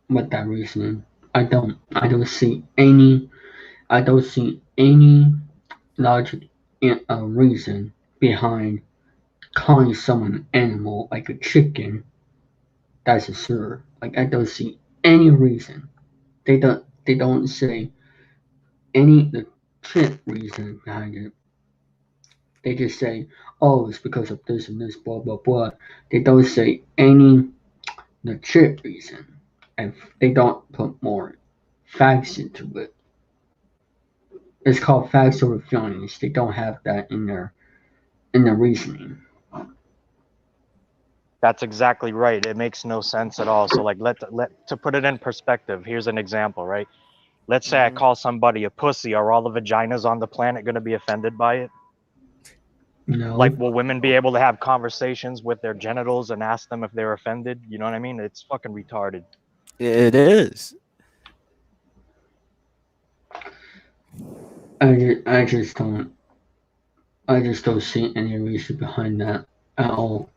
with that reasoning. I don't see any logic in a reason behind calling someone an animal like a chicken. That's absurd. Like, I don't see any reason. They don't say any legit reason behind it. They just say, oh, it's because of this and this, blah blah blah. They don't say any legit reason, and they don't put more facts into it. It's called facts over feelings. They don't have that in their reasoning. That's exactly right. It makes no sense at all. So, like, to put it in perspective, here's an example, right? Let's say I call somebody a pussy. Are all the vaginas on the planet going to be offended by it? No. Like, will women be able to have conversations with their genitals and ask them if they're offended? You know what I mean? It's fucking retarded. It is. I just don't see any reason behind that at all.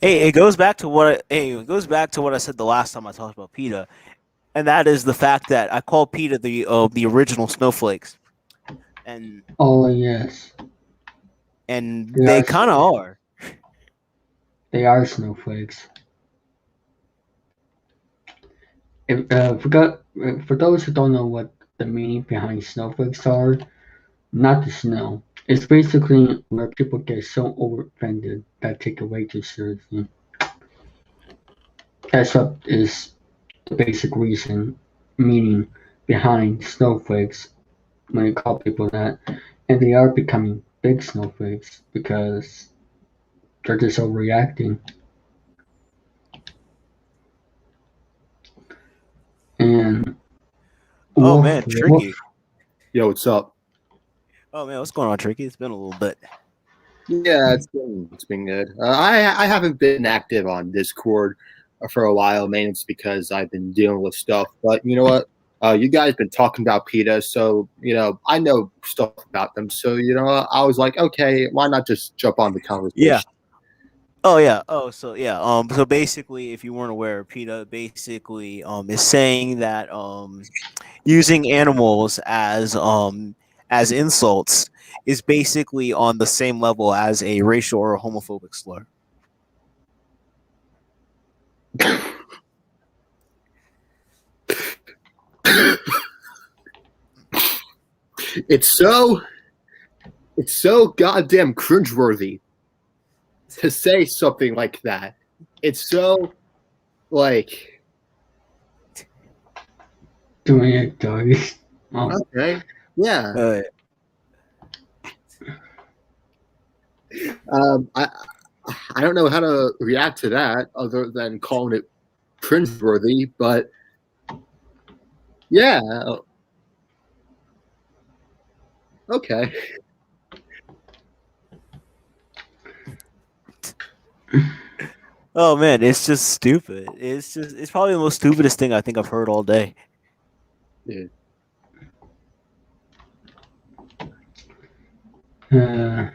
Hey, it goes back to what I said the last time I talked about PETA, and that is the fact that I call PETA the original snowflakes, and oh yes, and they kind of are. They are snowflakes. For those who don't know what the meaning behind snowflakes are, not the snow. It's basically where people get so offended that take it way too seriously. That's what is the basic meaning behind snowflakes when you call people that. And they are becoming big snowflakes because they're just overreacting. And man, Tricky. Yo, what's up? Oh man, what's going on, Tricky? It's been a little bit. Yeah, it's been good. I haven't been active on Discord for a while, mainly it's because I've been dealing with stuff. But you know what? You guys been talking about PETA, so I know stuff about them. So I was like, okay, why not just jump on the conversation? Yeah. Oh yeah. Oh, so yeah. So basically, if you weren't aware, PETA basically is saying that using animals as insults is basically on the same level as a racial or homophobic slur. It's so goddamn cringeworthy to say something like that. It's so like doing it, doggies. Oh, okay, yeah. I don't know how to react to that other than calling it cringeworthy, but yeah, okay. Oh man, it's just stupid. It's probably the most stupidest thing I think I've heard all day. Yeah.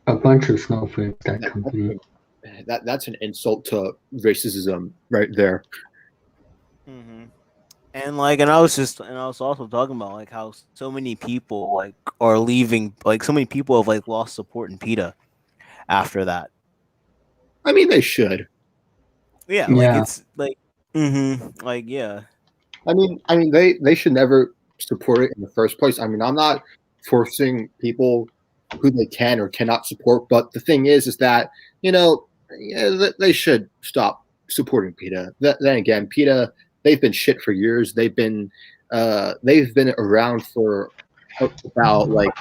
A bunch of snowflakes, that company. That's an insult to racism right there. Mm-hmm. And I was also talking about like how so many people like are leaving, like so many people have like lost support in PETA after that. I mean, they should. Yeah, Yeah. like it's like, like yeah. I mean, they should never support it in the first place. I mean, I'm not forcing people who they can or cannot support, but the thing is that they should stop supporting PETA. Then again, PETA, they've been shit for years. They've been around for about like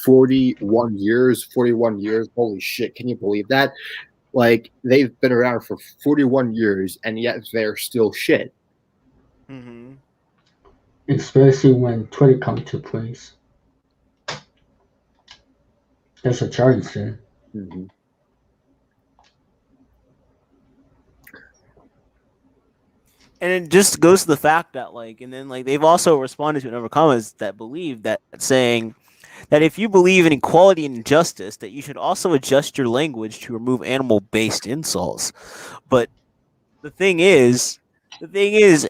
41 years. 41 years. Holy shit! Can you believe that? Like they've been around for 41 years, and yet they're still shit. Mm-hmm. Especially when Twitter comes to place. There's a charge there. Mm-hmm. And it just goes to the fact that and then they've also responded to a number of comments that believe that, saying that if you believe in equality and justice, that you should also adjust your language to remove animal-based insults. But the thing is,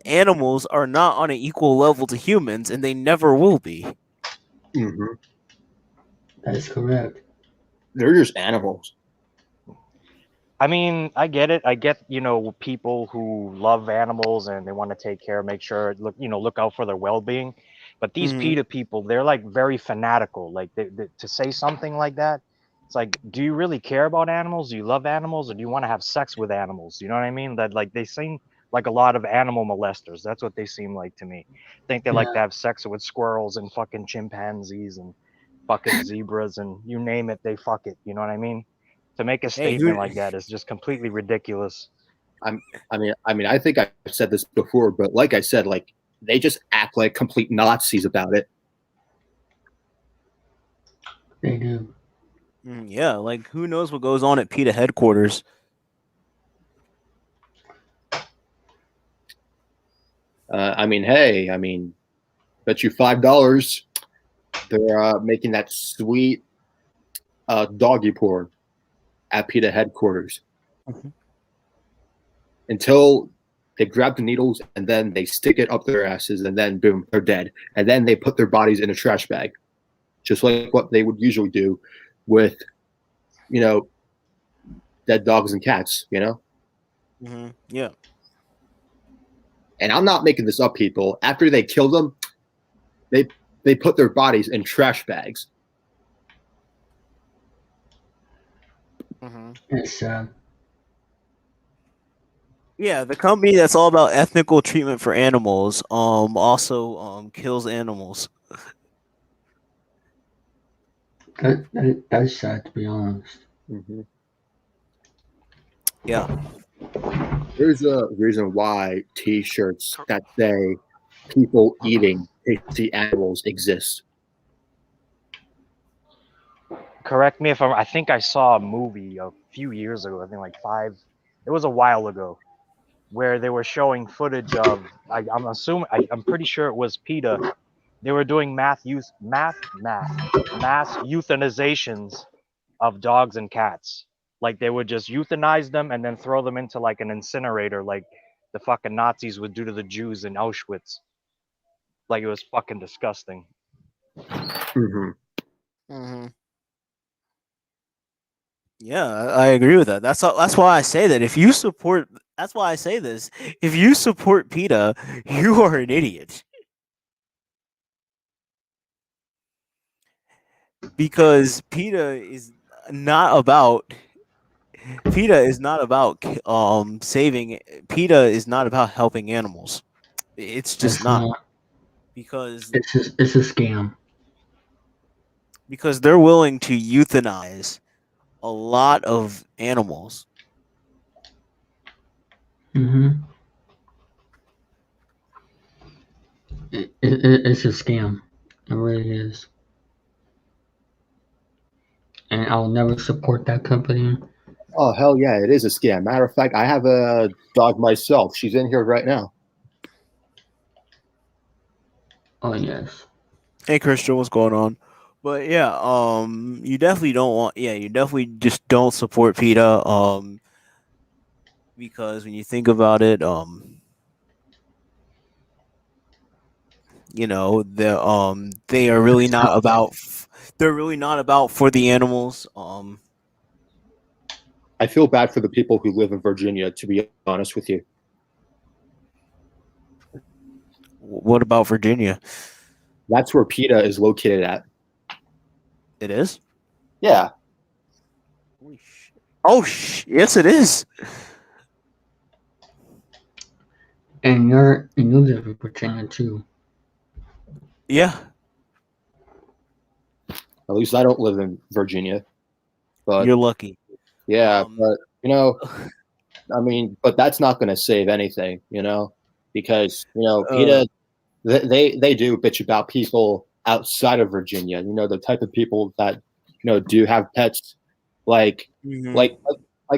animals are not on an equal level to humans, and they never will be. Mm-hmm. That is correct. They're just animals. I mean, I get it. I get, people who love animals and they want to take care, make sure, look out for their well-being. But these PETA people, they're like very fanatical. Like to say something like that, it's like, do you really care about animals? Do you love animals, or do you want to have sex with animals? You know what I mean? That like they seem like a lot of animal molesters. That's what they seem like to me. I think they like to have sex with squirrels and fucking chimpanzees and fucking zebras and you name it, they fuck it. You know what I mean? To make a statement like that is just completely ridiculous. I mean, I think I've said this before, but like I said, like they just act like complete Nazis about it. They do. Yeah, like who knows what goes on at PETA headquarters? I mean, bet you $5 they're making that sweet doggy porn at PETA headquarters. Mm-hmm. Until they grab the needles and then they stick it up their asses and then boom, they're dead. And then they put their bodies in a trash bag, just like what they would usually do with, dead dogs and cats, Mm-hmm. Yeah. And I'm not making this up, people. After they kill them, they put their bodies in trash bags. Mm-hmm. It's sad. Yeah, the company that's all about ethical treatment for animals also kills animals. That's sad, to be honest. Mm-hmm. Yeah. There's a reason why T-shirts that say "people eating tasty animals" exist. Correct me if I think I saw a movie a few years ago. I think like 5. It was a while ago. where they were showing footage of. I'm pretty sure it was PETA. They were doing mass euthanizations of dogs and cats. Like they would just euthanize them and then throw them into like an incinerator, like the fucking Nazis would do to the Jews in Auschwitz. Like it was fucking disgusting. Mhm. Yeah, I agree with that. That's why I say that if you support. That's why I say this. If you support PETA, you are an idiot. Because PETA is not about saving. PETA is not about helping animals. It's just It's not not. because It's a scam. they're willing to euthanize a lot of animals. Mm-hmm. It's a scam. It really is. And I'll never support that company. Oh hell yeah, it is a scam. Matter of fact, I have a dog myself. She's in here right now. Oh yes. Hey Christian, what's going on? But yeah, you definitely don't want. Yeah, you definitely just don't support PETA. Because when you think about it, they are really not about. They're really not about for the animals. I feel bad for the people who live in Virginia, to be honest with you. What about Virginia? That's where PETA is located at. It is. Yeah. Oh, yes, it is. And you live in Virginia too. Yeah. At least I don't live in Virginia. But You're lucky. yeah, but I mean, but that's not going to save anything, because PETA they do bitch about people outside of Virginia. The type of people that do have pets, like Mhm. like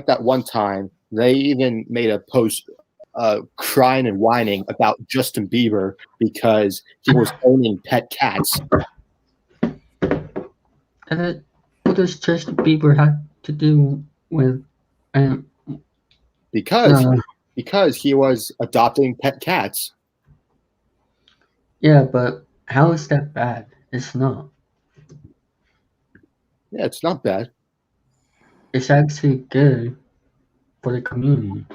that one time they even made a post crying and whining about Justin Bieber because he was owning pet cats. What does Justin Bieber have to do with? Because he was adopting pet cats. Yeah, but how is that bad? It's not. Yeah, it's not bad. It's actually good for the community.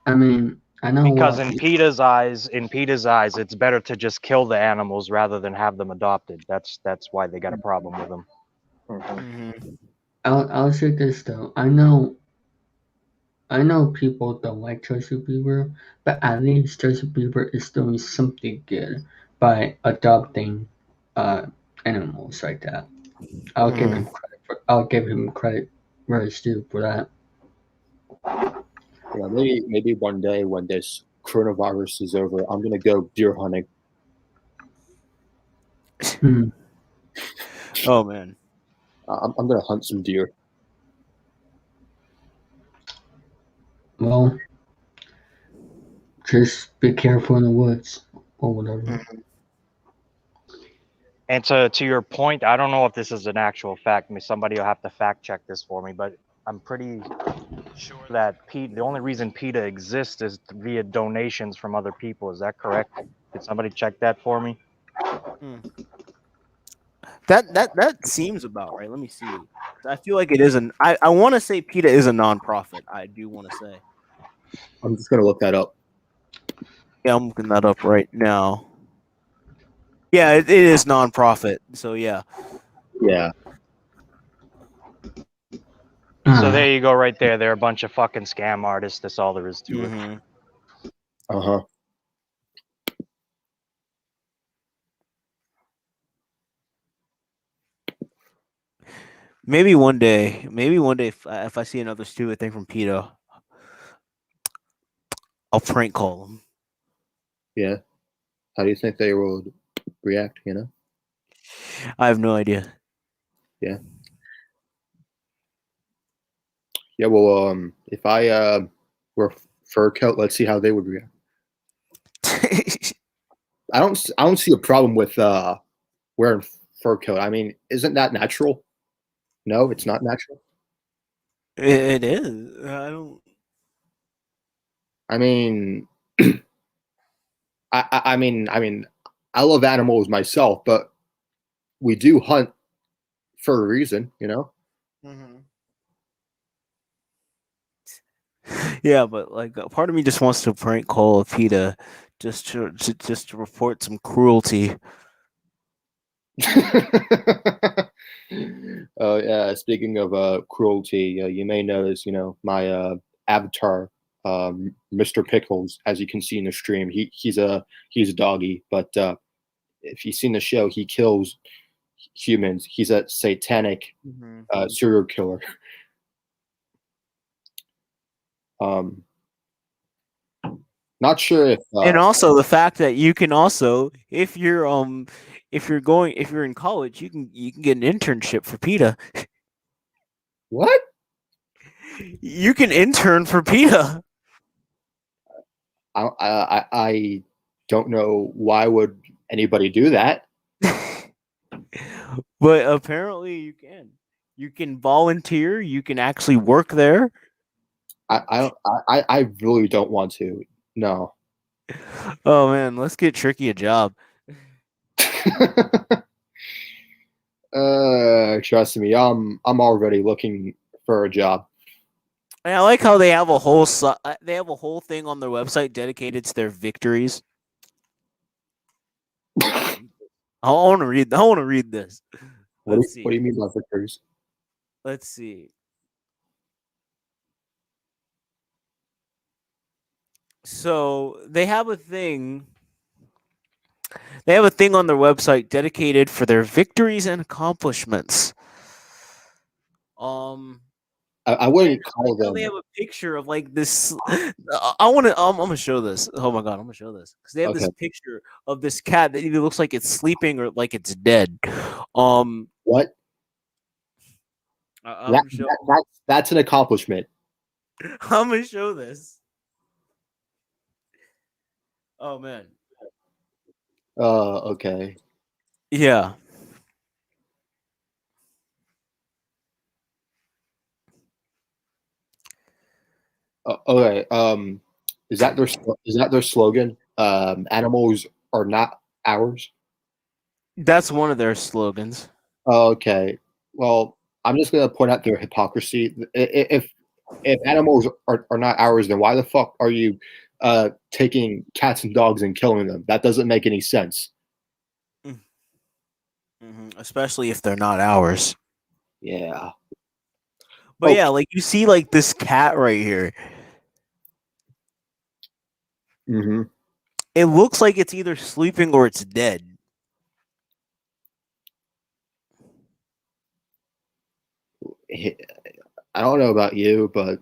I mean, I know Because what. in PETA's eyes, it's better to just kill the animals rather than have them adopted. That's why they got a problem with them. Mhm. I'll say this though. I know people don't like Justin Bieber, but at least Justin Bieber is doing something good by adopting animals like that. I'll give him credit where it's due for that. Yeah, maybe one day when this coronavirus is over, I'm gonna go deer hunting. Hmm. Oh man. I'm gonna hunt some deer. Well, just be careful in the woods or whatever. And to your point, I don't know if this is an actual fact. I mean, somebody will have to fact check this for me, but I'm pretty sure that the only reason PETA exists is via donations from other people. Is that correct? Did somebody check that for me? That seems about right. Let me see. I feel like it is an. I want to say PETA is a nonprofit. I do want to say. I'm just gonna look that up. Yeah, I'm looking that up right now. Yeah, it is nonprofit. So yeah. Yeah. So there you go, right there. They're a bunch of fucking scam artists. That's all there is to it. Uh-huh. Maybe one day, if I see another stupid thing from PETA, I'll prank call them. Yeah. How do you think they would react, I have no idea. Yeah. Yeah, well, if I were fur coat, let's see how they would react. I don't see a problem with wearing fur coat. I mean, isn't that natural? No, it's not natural. It is. I don't. I mean, I mean, I love animals myself, but we do hunt for a reason, you know. Yeah, but like a part of me just wants to prank call PETA just to report some cruelty. Oh yeah. Speaking of cruelty, you may notice, you know, my avatar, Mr. Pickles, as you can see in the stream, he's a doggy, but if you've seen the show, he kills humans. He's a satanic serial killer. Um, Not sure if And also the fact that you can also, if you're in college, you can get an internship for PETA. what? You can intern for PETA. I don't know why would anybody do that. But apparently you can. You can volunteer. You can actually work there. I really don't want to. No. Oh man, let's get Tricky a job. Trust me, I'm already looking for a job. And I like how they have a whole thing on their website dedicated to their victories. I want to read. I want to read this. What Let's do see. you mean by victories? Let's see. So they have a thing. They have a thing on their website dedicated for their victories and accomplishments. I wouldn't call They them. have a picture of like this. I want to. I'm gonna show this. Oh my god, I'm gonna show this because they have this Okay. picture of this cat that either looks like it's sleeping or like it's dead. What? That's an accomplishment. I'm gonna show this. Oh man. Okay. Yeah. Okay. Is that their slogan? Animals are not ours. That's one of their slogans. Okay. Well, I'm just gonna point out their hypocrisy. If animals are not ours, then why the fuck are you taking cats and dogs and killing them? That doesn't make any sense. Especially if they're not ours. Yeah. But yeah, like you see, like this cat right here. Mm-hmm. It looks like it's either sleeping or it's dead. I don't know about you, but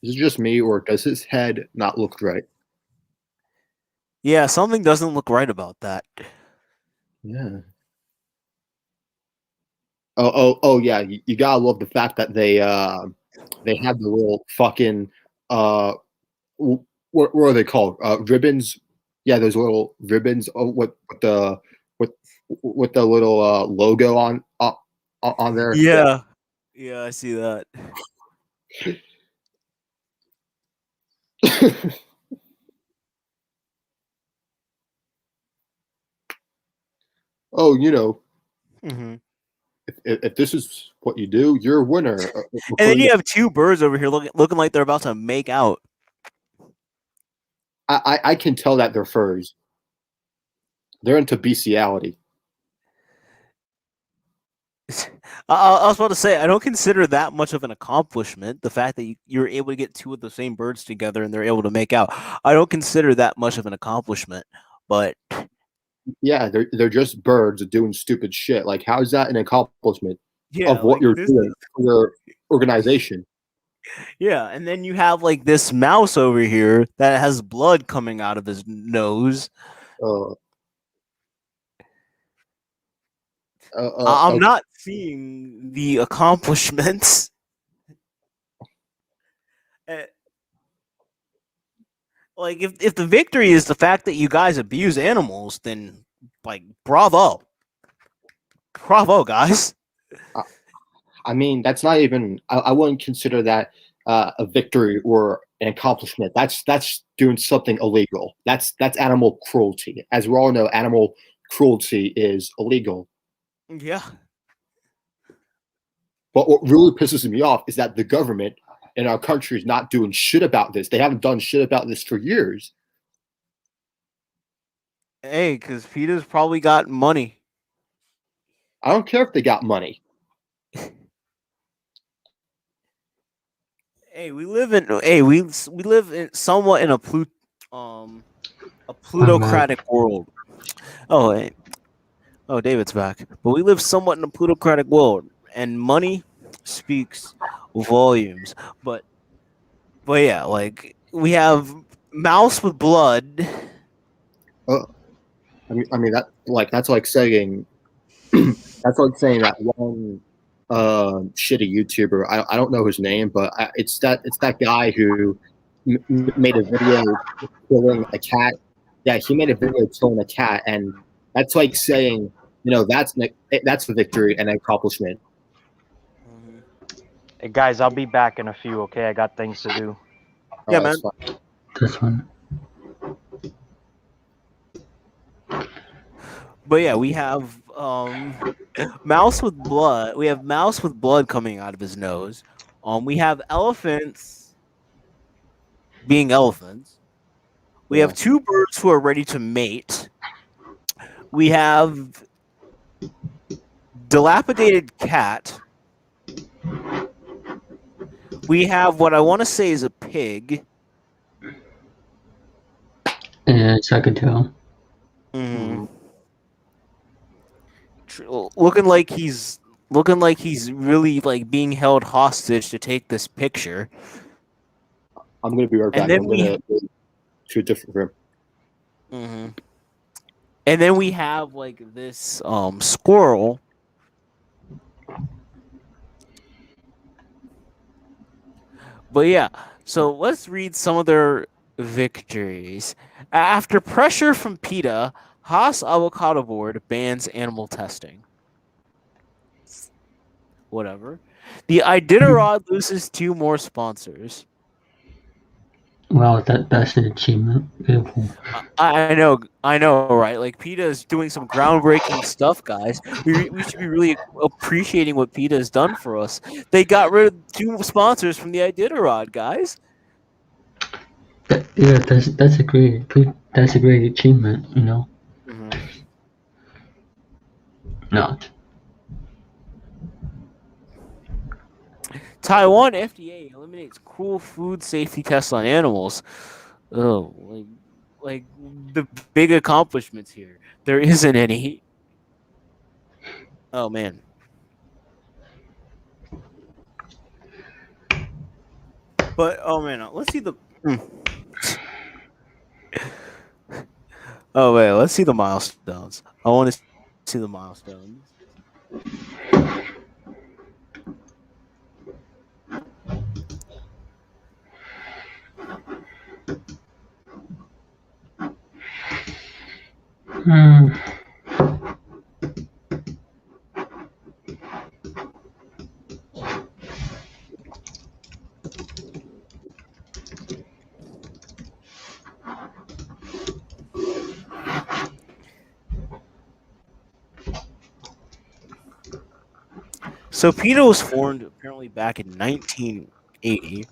is it just me, or does his head not look right? Yeah, something doesn't look right about that. Yeah. Oh yeah. You gotta love the fact that they have the little fucking what are they called? Ribbons. Yeah, those little ribbons. With the little logo on there. Yeah. Yeah, I see that. Oh, you know, Mm-hmm. if this is what you do, you're a winner. And then you have two birds over here looking like they're about to make out. I can tell that they're furries. They're into bestiality. I was about to say, I don't consider that much of an accomplishment. The fact that you're able to get two of the same birds together and they're able to make out. I don't consider that much of an accomplishment. But yeah, they're just birds doing stupid shit. Like, how is that an accomplishment of what like, you're doing for your organization? Yeah, and then you have like this mouse over here that has blood coming out of his nose. I'm not seeing the accomplishments. Like if the victory is the fact that you guys abuse animals, then like bravo, guys. I mean, that's not even. I wouldn't consider that a victory or an accomplishment. That's doing something illegal. That's animal cruelty. As we all know, animal cruelty is illegal. Yeah. But what really pisses me off is that the government in our country is not doing shit about this. They haven't done shit about this for years. Hey, because PETA's probably got money. I don't care if they got money. Hey, we live in somewhat in a plutocratic world. Oh, hey. Oh, David's back. But we live somewhat in a plutocratic world, and money speaks volumes. But yeah, like we have mouse with blood. I mean that's like saying that's like saying that one shitty YouTuber. I don't know his name, but it's that guy who made a video killing a cat. Yeah, he made a video killing a cat, and that's like saying, that's a victory and an accomplishment. Hey guys, I'll be back in a few. Okay, I got things to do. Yeah, man. This one. But yeah, we have mouse with blood. We have mouse with blood coming out of his nose. We have elephants being elephants. We have two birds who are ready to mate. We have dilapidated cat. We have what I want to say is a pig. Yes, I can tell. Mm-hmm. Looking like he's really like being held hostage to take this picture. I'm gonna be right back. I'm gonna go to a different room. Mm-hmm. And then we have like this squirrel. But yeah, so let's read some of their victories. After pressure from PETA, Haas Avocado Board bans animal testing. Whatever. The Iditarod loses 2 more sponsors. Well, that's an achievement. Beautiful. I know, right? Like PETA is doing some groundbreaking stuff, guys. We should be really appreciating what PETA has done for us. They got rid of 2 sponsors from the Iditarod, guys. Yeah, that's a great achievement. Mm-hmm. No. Taiwan FDA eliminates cruel food safety tests on animals. Oh, like the big accomplishments here. There isn't any. Oh man. But oh man, let's see the. Oh wait, let's see the milestones. I want to see the milestones. So PETA was formed apparently back in 1980.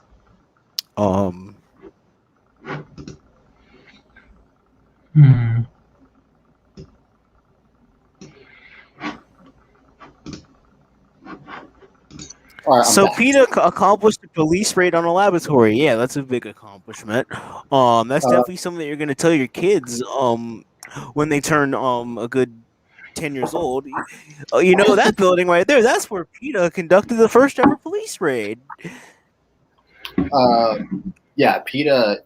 Right, so PETA accomplished a police raid on a laboratory. Yeah, that's a big accomplishment. That's definitely something that you're going to tell your kids when they turn a good 10 years old. You know that building right there? That's where PETA conducted the first ever police raid. Yeah, PETA.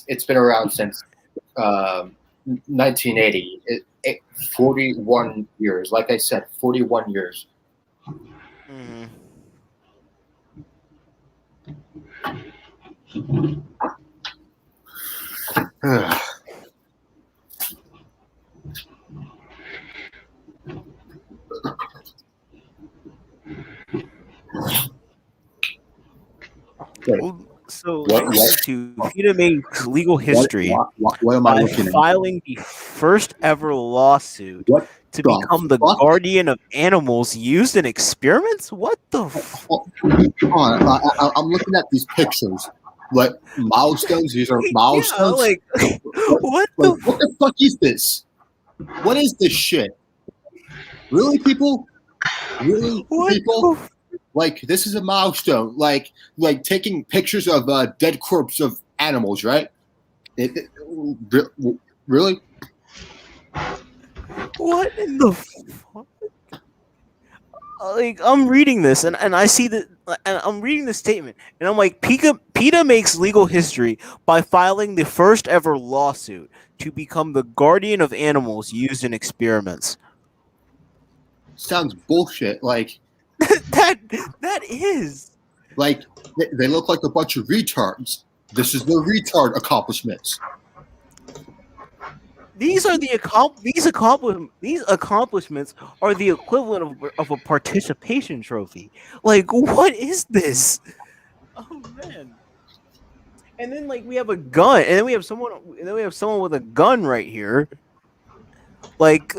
It's been around since 1980. 41 years. Like I said, 41 years. Mm. Wait, So What- PETA makes legal history what am I by looking at? filing the first ever lawsuit What to the become the fuck? guardian of animals used in experiments. What the? Hold on, I'm looking at these pictures. What milestones? These are milestones. Yeah, like what Like, the? what the fuck is this? What is this shit? Really, people? Really, What people? the? Like, this is a milestone. Like taking pictures of dead corpse of animals, right? Really? What in the? Fuck? Like I'm reading this and I see that and I'm reading the statement and I'm like PETA makes legal history by filing the first ever lawsuit to become the guardian of animals used in experiments. Sounds bullshit. Like that is. Like they look like a bunch of retards. This is their retard accomplishments. These are the these accomplishments are the equivalent of a participation trophy. Like, what is this? Oh man! And then like we have a gun, and then we have someone with a gun right here. Like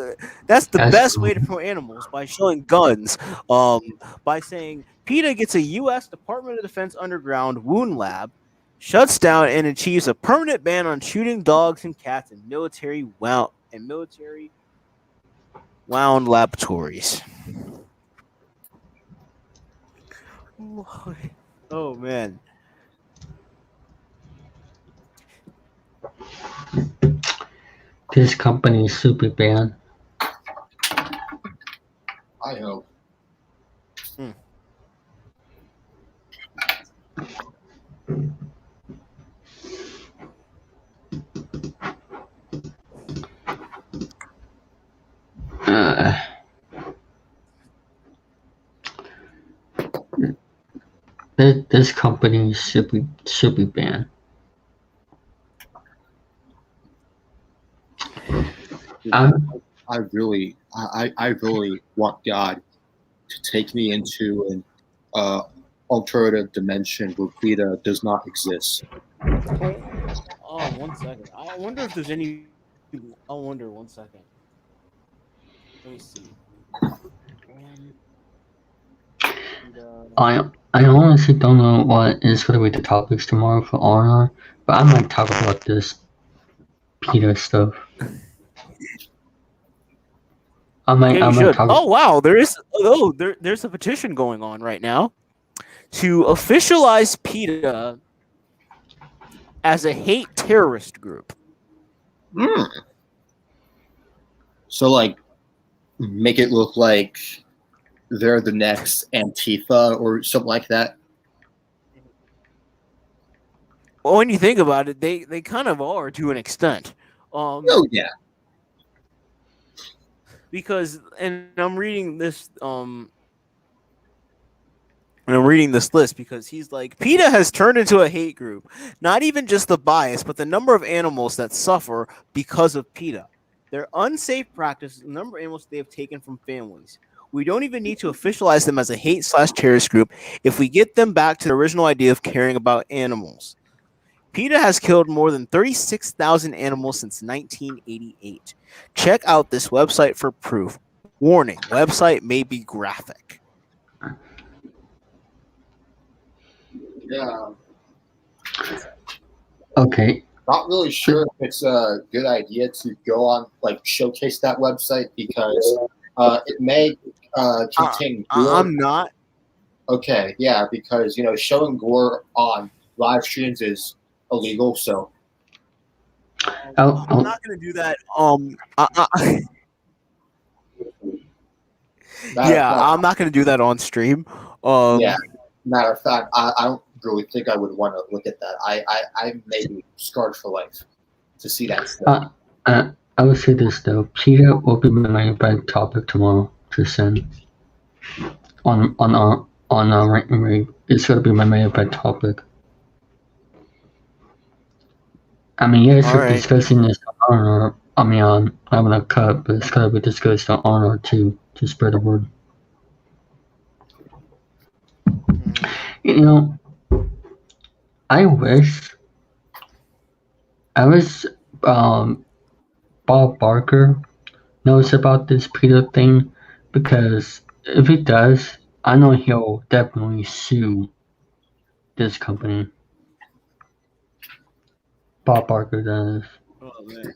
that's the best way to promote animals, by showing guns. By saying PETA gets a U.S. Department of Defense underground wound lab, shuts down and achieves a permanent ban on shooting dogs and cats in military wound laboratories. Oh man. This company is super banned. I hope. This company should be banned. I really want God to take me into an alternative dimension where PETA does not exist. Oh, 1 second. I wonder if there's any. I wonder. 1 second. Let me see. I honestly don't know what is going to be the topics tomorrow for R&R, but I might talk about this PETA stuff. I might talk. Oh wow, there's a petition going on right now to officialize PETA as a hate terrorist group. So like, make it look like they're the next Antifa or something like that. Well, when you think about it, they kind of are to an extent. Oh yeah. Because and I'm reading this list because he's like, PETA has turned into a hate group. Not even just the bias, but the number of animals that suffer because of PETA. Their unsafe practices, the number of animals they have taken from families. We don't even need to officialize them as a hate/terrorist group if we get them back to the original idea of caring about animals. PETA has killed more than 36,000 animals since 1988. Check out this website for proof. Warning, website may be graphic. Yeah. Okay. Not really sure if it's a good idea to go on, like, showcase that website because it may contain gore. I'm not. Okay, yeah, because, showing gore on live streams is illegal, so. I'm not going to do that. I'm not going to do that on stream. Yeah, matter of fact, I don't really think I would want to look at that. I may be scarred for life to see that stuff. I would say this though. PETA will be my bad topic tomorrow to send on our ranking rate. It's gonna be my main bad topic. I mean, yes, All we're right. discussing this on honor. I mean, on having a cut, but it's gotta be discussed on honor too to spread the word. You know, I wish I wish Bob Barker knows about this PETA thing, because if he does, I know he'll definitely sue this company. Bob Barker does. Oh, man.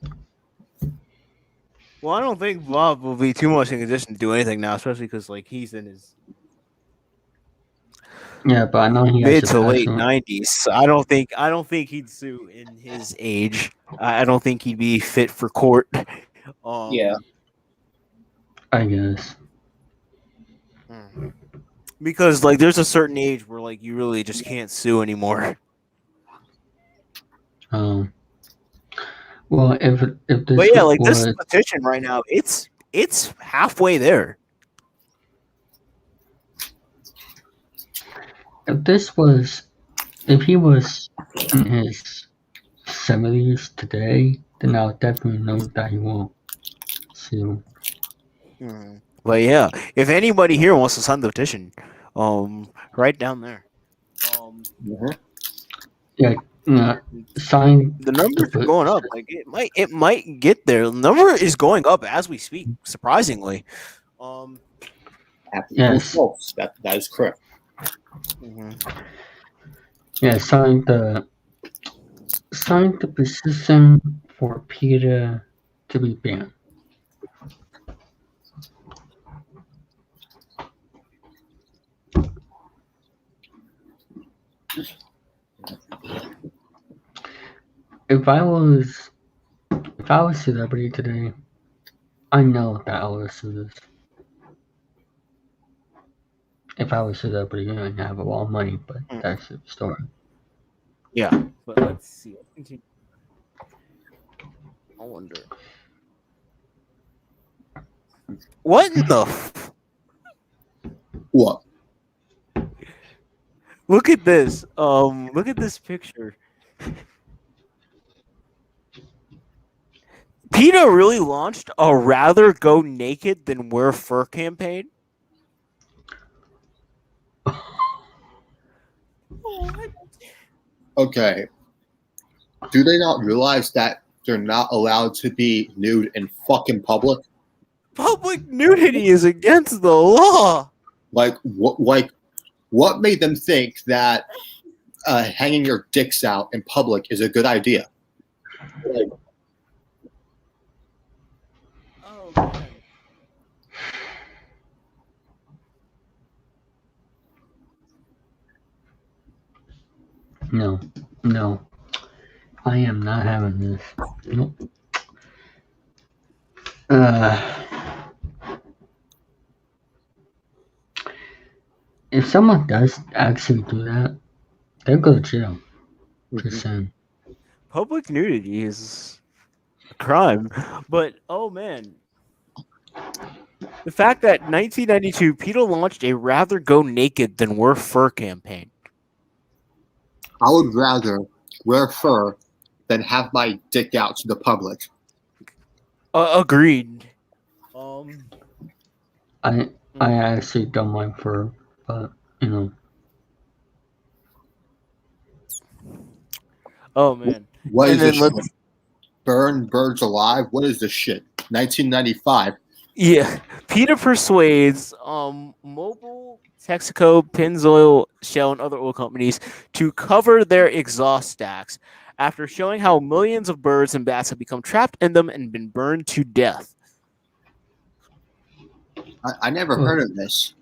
Well, I don't think Bob will be too much in condition to do anything now, especially because like he's in his Yeah, but I know he has mid a to late passion. 90s. So I don't think he'd sue in his age. I don't think he'd be fit for court. Yeah. I guess. Because like there's a certain age where like you really just can't sue anymore. Well, if this But yeah, like was this petition right now, it's halfway there. if he was in his 70s today, then I'll definitely know that he won't sue. But yeah, if anybody here wants to sign the petition, right down there. Sign The numbers are going up. Like it might get there. The number is going up as we speak, surprisingly. Yes. That is correct. Yeah, sign the petition for PETA to be banned. If I was a celebrity today, I know that I would do this. If I was a celebrity, I'd have a lot of money, but that's the story. Yeah, but let's see. I wonder. What in the? What? Look at this. Look at this picture. PETA really launched a rather go naked than wear fur campaign. Okay. Do they not realize that they're not allowed to be nude in fucking public? Public nudity is against the law. Like what made them think that hanging your dicks out in public is a good idea? Like, oh man. No. I am not having this. Nope. If someone does actually do that, they'll go to jail. Just saying. Public nudity is a crime. But oh man. The fact that 1992 PETA launched a rather go naked than wear fur campaign. I would rather wear fur than have my dick out to the public. Agreed. I actually don't mind fur, but you know. Oh man. What And is then this shit? Burn birds alive? What is this shit? 1995. Yeah, PETA persuades Mobil, Texaco, Pennzoil, Shell, and other oil companies to cover their exhaust stacks after showing how millions of birds and bats have become trapped in them and been burned to death. I never heard of this.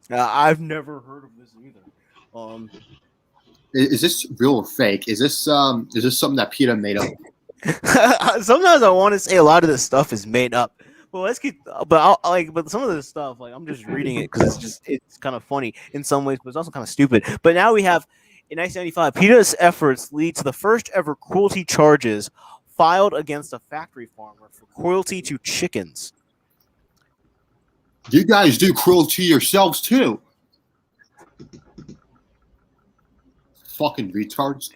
I've never heard of this either. Is this real or fake? Is this something that PETA made up? Sometimes I want to say a lot of this stuff is made up. Well, let's get, but some of this stuff, like I'm just reading it because it's kind of funny in some ways, but it's also kind of stupid. But now we have, in 1995, PETA's efforts lead to the first ever cruelty charges filed against a factory farmer for cruelty to chickens. You guys do cruelty yourselves too. Fucking retards.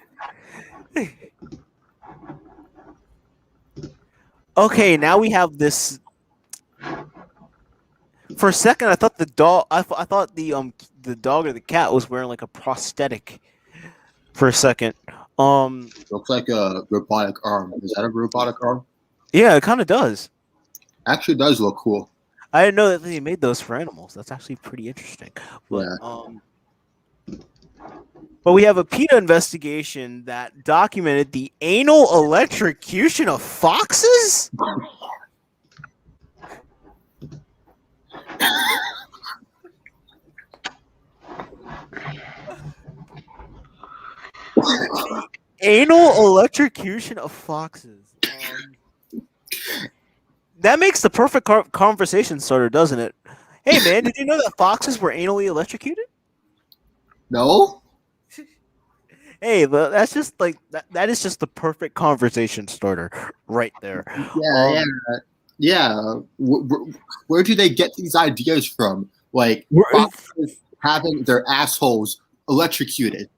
Okay, now we have this. For a second, I thought the dog. I thought the dog or the cat was wearing like a prosthetic. For a second, Looks like a robotic arm. Is that a robotic arm? yeah, it kind of does. Actually, does look cool. I didn't know that they made those for animals. That's actually pretty interesting. But Yeah. but we have a PETA investigation that documented the anal electrocution of foxes. Anal electrocution of foxes. That makes the perfect conversation starter, doesn't it? Hey man, did you know that foxes were anally electrocuted? No. Hey, but that's just like that is just the perfect conversation starter right there. Yeah, yeah. Where do they get these ideas from? Like foxes having their assholes electrocuted.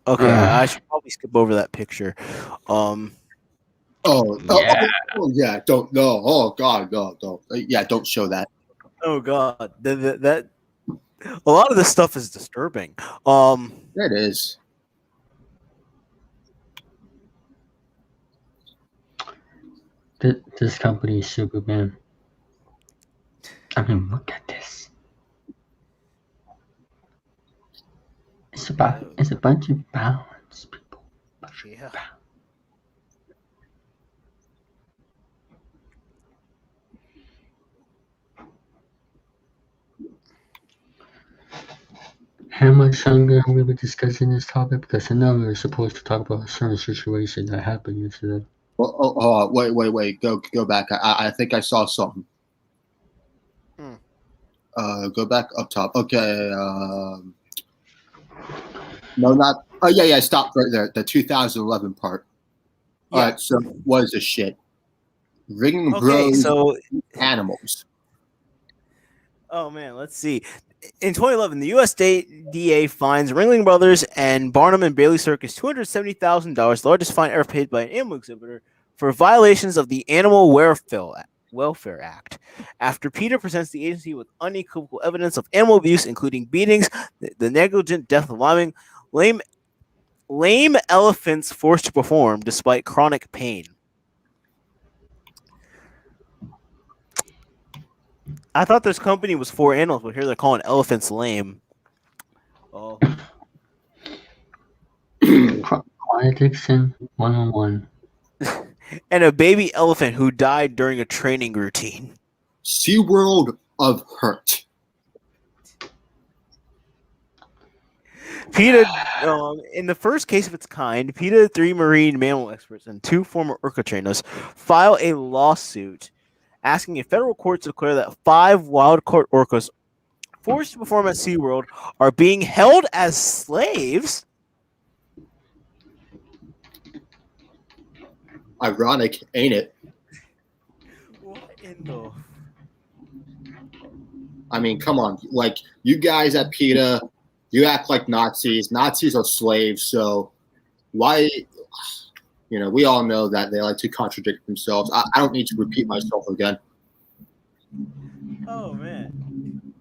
Okay, I should probably skip over that picture. Oh, Yeah. yeah. Don't no. Oh God, no, don't. Yeah, don't show that. Oh god, that a lot of this stuff is disturbing. It is. This company is Superman. I mean, look at this. It's a bunch of balance people. Yeah. How much longer are we discussing this topic? Because I know we were supposed to talk about a certain situation that happened yesterday. Wait. Go back. I think I saw something. Go back up top. Okay. No, not. Oh yeah. Stop right there. The 2011 part. Yeah. All right. So what is this shit? Ringing Okay, bros, so animals. oh man, let's see. In 2011, the U.S. DA fines Ringling Brothers and Barnum and Bailey Circus $270,000, the largest fine ever paid by an animal exhibitor, for violations of the Animal Welfare Act. After PETA presents the agency with unequivocal evidence of animal abuse, including beatings, the negligent death of lame elephants forced to perform despite chronic pain. I thought this company was for animals, but here they're calling elephants lame. Oh. Quiet Dixon 101. And a baby elephant who died during a training routine. SeaWorld of hurt. PETA, in the first case of its kind, PETA, 3 marine mammal experts, and 2 former orca trainers file a lawsuit asking a federal court to declare that 5 wild-caught orcas forced to perform at SeaWorld are being held as slaves. Ironic, ain't it? What in the... I mean, come on. Like, you guys at PETA, you act like Nazis. Nazis are slaves, so why... You know, we all know that they like to contradict themselves. I don't need to repeat myself again. Oh, man.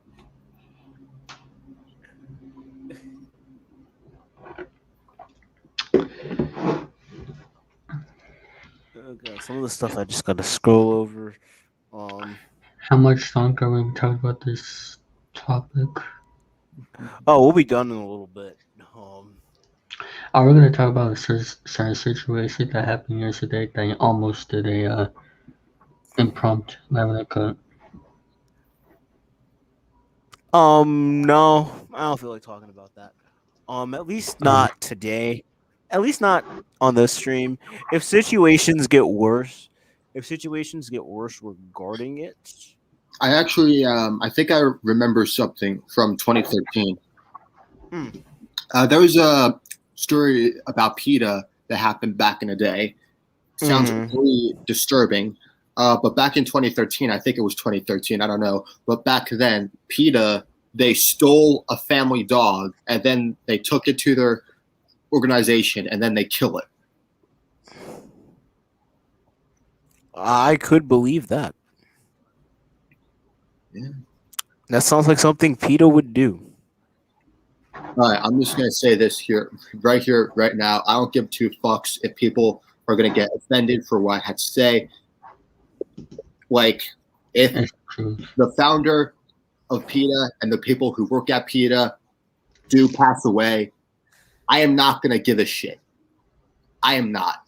Okay, some of the stuff I just got to scroll over. How much longer are we talking about this topic? Oh, we'll be done in a little bit. Are we going to talk about a certain situation that happened yesterday that almost did a impromptu level cut? No, I don't feel like talking about that. At least not today. At least not on this stream. If situations get worse regarding it. I actually, I think I remember something from 2013. There was a story about PETA that happened back in the day. Sounds really disturbing. But back in 2013, I think it was 2013, I don't know. But back then, PETA, they stole a family dog and then they took it to their organization and then they kill it. I could believe that. Yeah. That sounds like something PETA would do. All right, I'm just going to say this here, right now. I don't give two fucks if people are going to get offended for what I had to say. Like, if the founder of PETA and the people who work at PETA do pass away, I am not going to give a shit. I am not.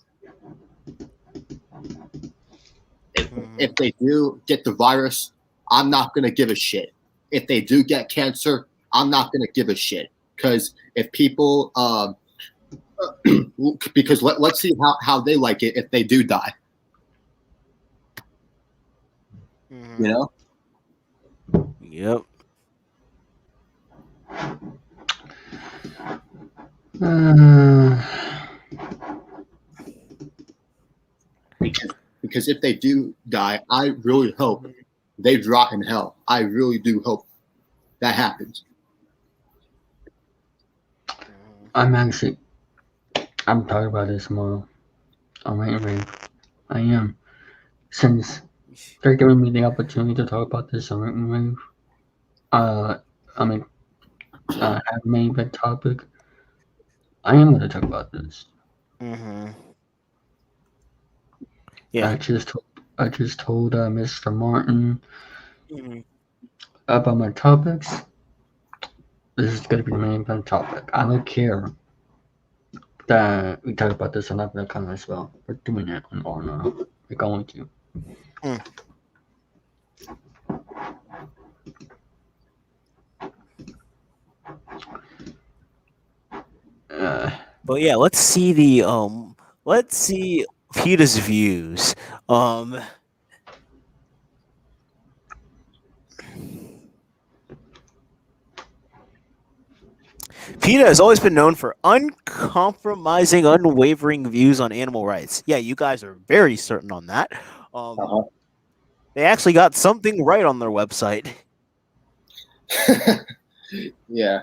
If they do get the virus, I'm not going to give a shit. If they do get cancer, I'm not going to give a shit. Because if people, because let's see how they like it if they do die. You know? Yep. Because if they do die, I really hope they rot in hell. I really do hope that happens. I'm talking about this tomorrow. On my rave. I am. Since they're giving me the opportunity to talk about this on my rave. Have made that topic. I am going to talk about this. Yeah. I just told Mr. Martin about my topics. This is going to be the main event topic. I don't care that we talk about this on that account as well. We're doing it or not. We're going to. But yeah, let's see PETA's views. PETA has always been known for uncompromising, unwavering views on animal rights. Yeah, you guys are very certain on that. They actually got something right on their website. Yeah.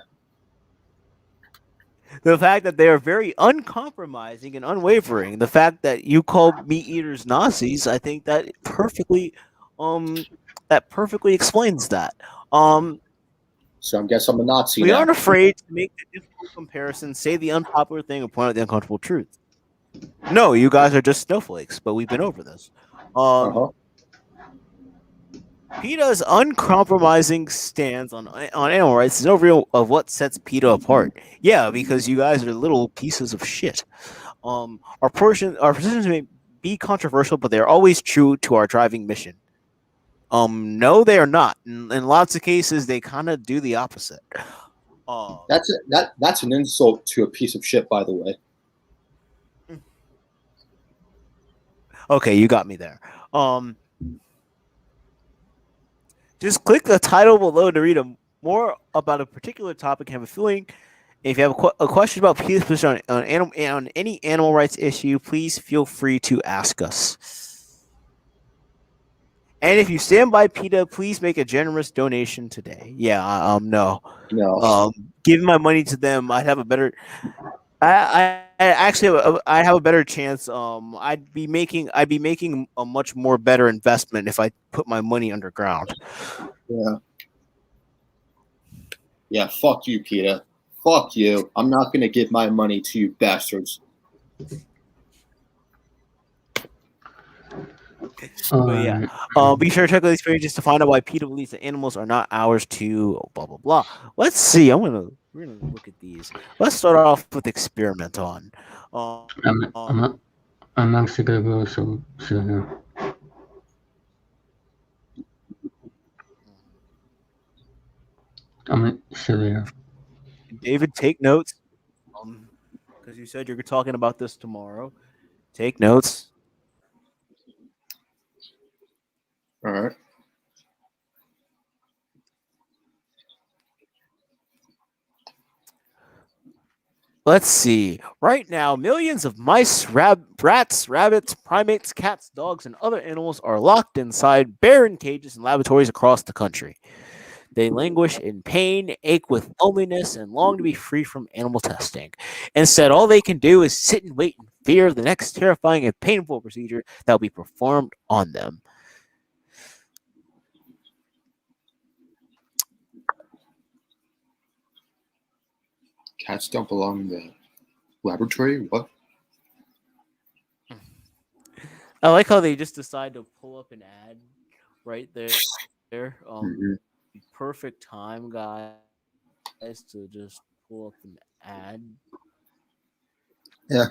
The fact that they are very uncompromising and unwavering. The fact that you call meat eaters Nazis, I think that perfectly explains that. So I guess I'm a Nazi We now. aren't afraid to make the difficult comparison, say the unpopular thing, or point out the uncomfortable truth. No, you guys are just snowflakes, but we've been over this. PETA's uncompromising stance on animal rights is an overview of what sets PETA apart. Yeah, because you guys are little pieces of shit. Our positions may be controversial, but they are always true to our driving mission. No, they are not. In lots of cases, they kind of do the opposite. That's an insult to a piece of shit, by the way. Okay, you got me there. Just click the title below to read more about a particular topic and have a feeling. If you have a question about PETA's position on any animal rights issue, please feel free to ask us. And if you stand by PETA, please make a generous donation today. Yeah, no. Giving my money to them, I'd have a better. I have a better chance. I'd be making a much more better investment if I put my money underground. Yeah. Yeah. Fuck you, PETA. Fuck you. I'm not gonna give my money to you bastards. But yeah, be sure to check out these pages to find out why PETA believes that animals are not ours to blah blah blah. Let's see. We're gonna look at these. Let's start off with experiment on. I'm actually gonna go so here. I'm gonna sit there. David, take notes. Because you said you're talking about this tomorrow. Take notes. All right. Let's see. Right now, millions of mice, rats, rabbits, primates, cats, dogs, and other animals are locked inside barren cages in laboratories across the country. They languish in pain, ache with loneliness, and long to be free from animal testing. Instead, all they can do is sit and wait in fear of the next terrifying and painful procedure that will be performed on them. Cats don't belong in the laboratory? What? I like how they just decide to pull up an ad right there. Mhm. Perfect time, guys, to just pull up an ad. Yeah.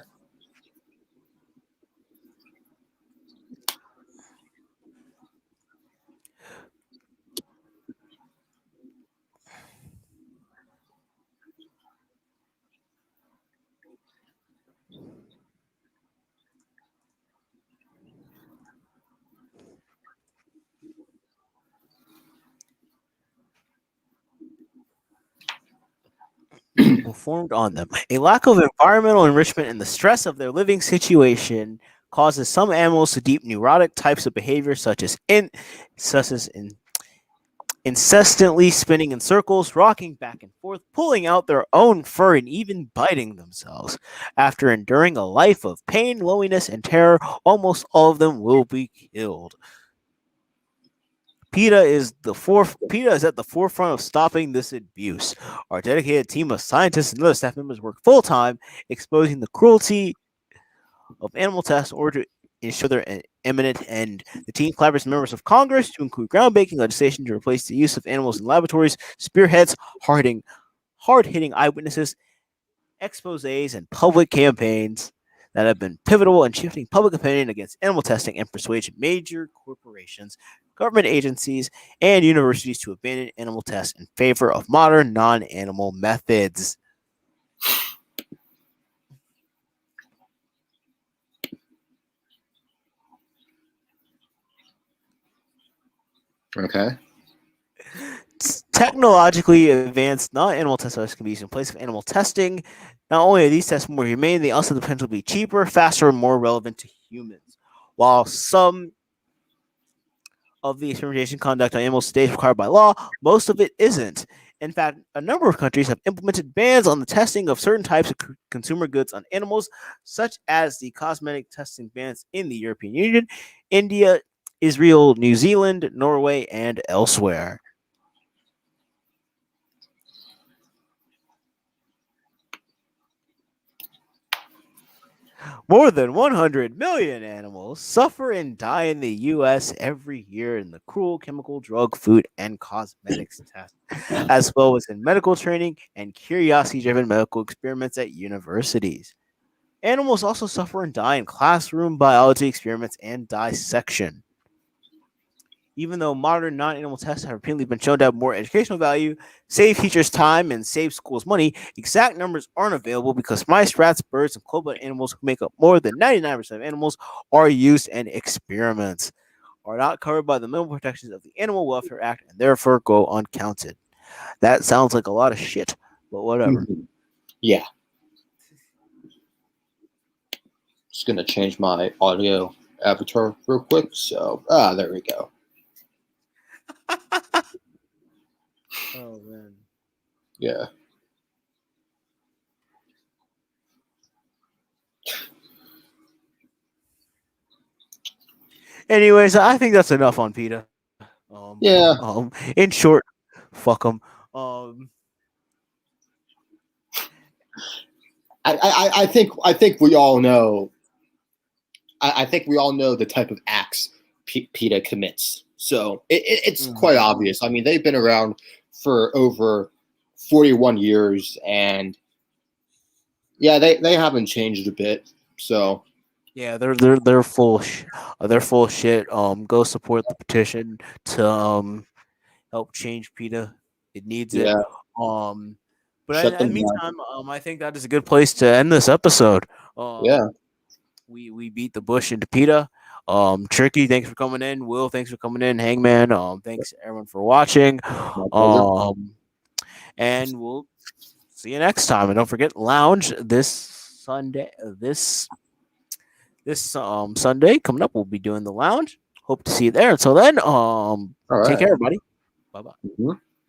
Performed on them. A lack of environmental enrichment and the stress of their living situation causes some animals to deep neurotic types of behavior, such as incessantly spinning in circles, rocking back and forth, pulling out their own fur, and even biting themselves. After enduring a life of pain, loneliness, and terror, almost all of them will be killed. PETA is at the forefront of stopping this abuse. Our dedicated team of scientists and other staff members work full time, exposing the cruelty of animal tests in order to ensure their imminent end. The team collaborates with members of Congress to include groundbreaking legislation to replace the use of animals in laboratories, spearheads hard-hitting eyewitnesses, exposés, and public campaigns that have been pivotal in shifting public opinion against animal testing and persuading major corporations, government agencies, and universities to abandon animal tests in favor of modern non-animal methods. Okay. Technologically advanced non-animal test methods can be used in place of animal testing. Not only are these tests more humane, they also have the potential to be cheaper, faster, and more relevant to humans. While some of the experimentation conduct on animals today is required by law, most of it isn't. In fact, a number of countries have implemented bans on the testing of certain types of consumer goods on animals, such as the cosmetic testing bans in the European Union, India, Israel, New Zealand, Norway, and elsewhere. More than 100 million animals suffer and die in the U.S. every year in the cruel chemical, drug, food, and cosmetics tests, as well as in medical training and curiosity-driven medical experiments at universities. Animals also suffer and die in classroom biology experiments and dissection. Even though modern non-animal tests have repeatedly been shown to have more educational value, save teachers time, and save schools money, exact numbers aren't available because mice, rats, birds, and cold-blooded animals, who make up more than 99% of animals, are used in experiments, are not covered by the minimal protections of the Animal Welfare Act, and therefore go uncounted. That sounds like a lot of shit, but whatever. Yeah. Just gonna change my audio avatar real quick. So, there we go. Oh man. Yeah. Anyways, I think that's enough on PETA. Yeah. In short, fuck them. I think we all know. I think we all know the type of acts PETA commits. So it's quite obvious. I mean, they've been around for over 41 years, and yeah, they haven't changed a bit. So yeah, they're full. They're full of shit. Go support the petition to help change PETA. It needs it. yeah, But shut in the them down. meantime, I think that is a good place to end this episode. Yeah. We beat the bush into PETA. Tricky, thanks for coming in. Will, thanks for coming in. Hangman, thanks everyone for watching. My pleasure. And we'll see you next time, and don't forget Lounge this Sunday. This Sunday coming up, we'll be doing the Lounge. Hope to see you there. Until then, All take right. care, everybody. Bye bye. Mhm.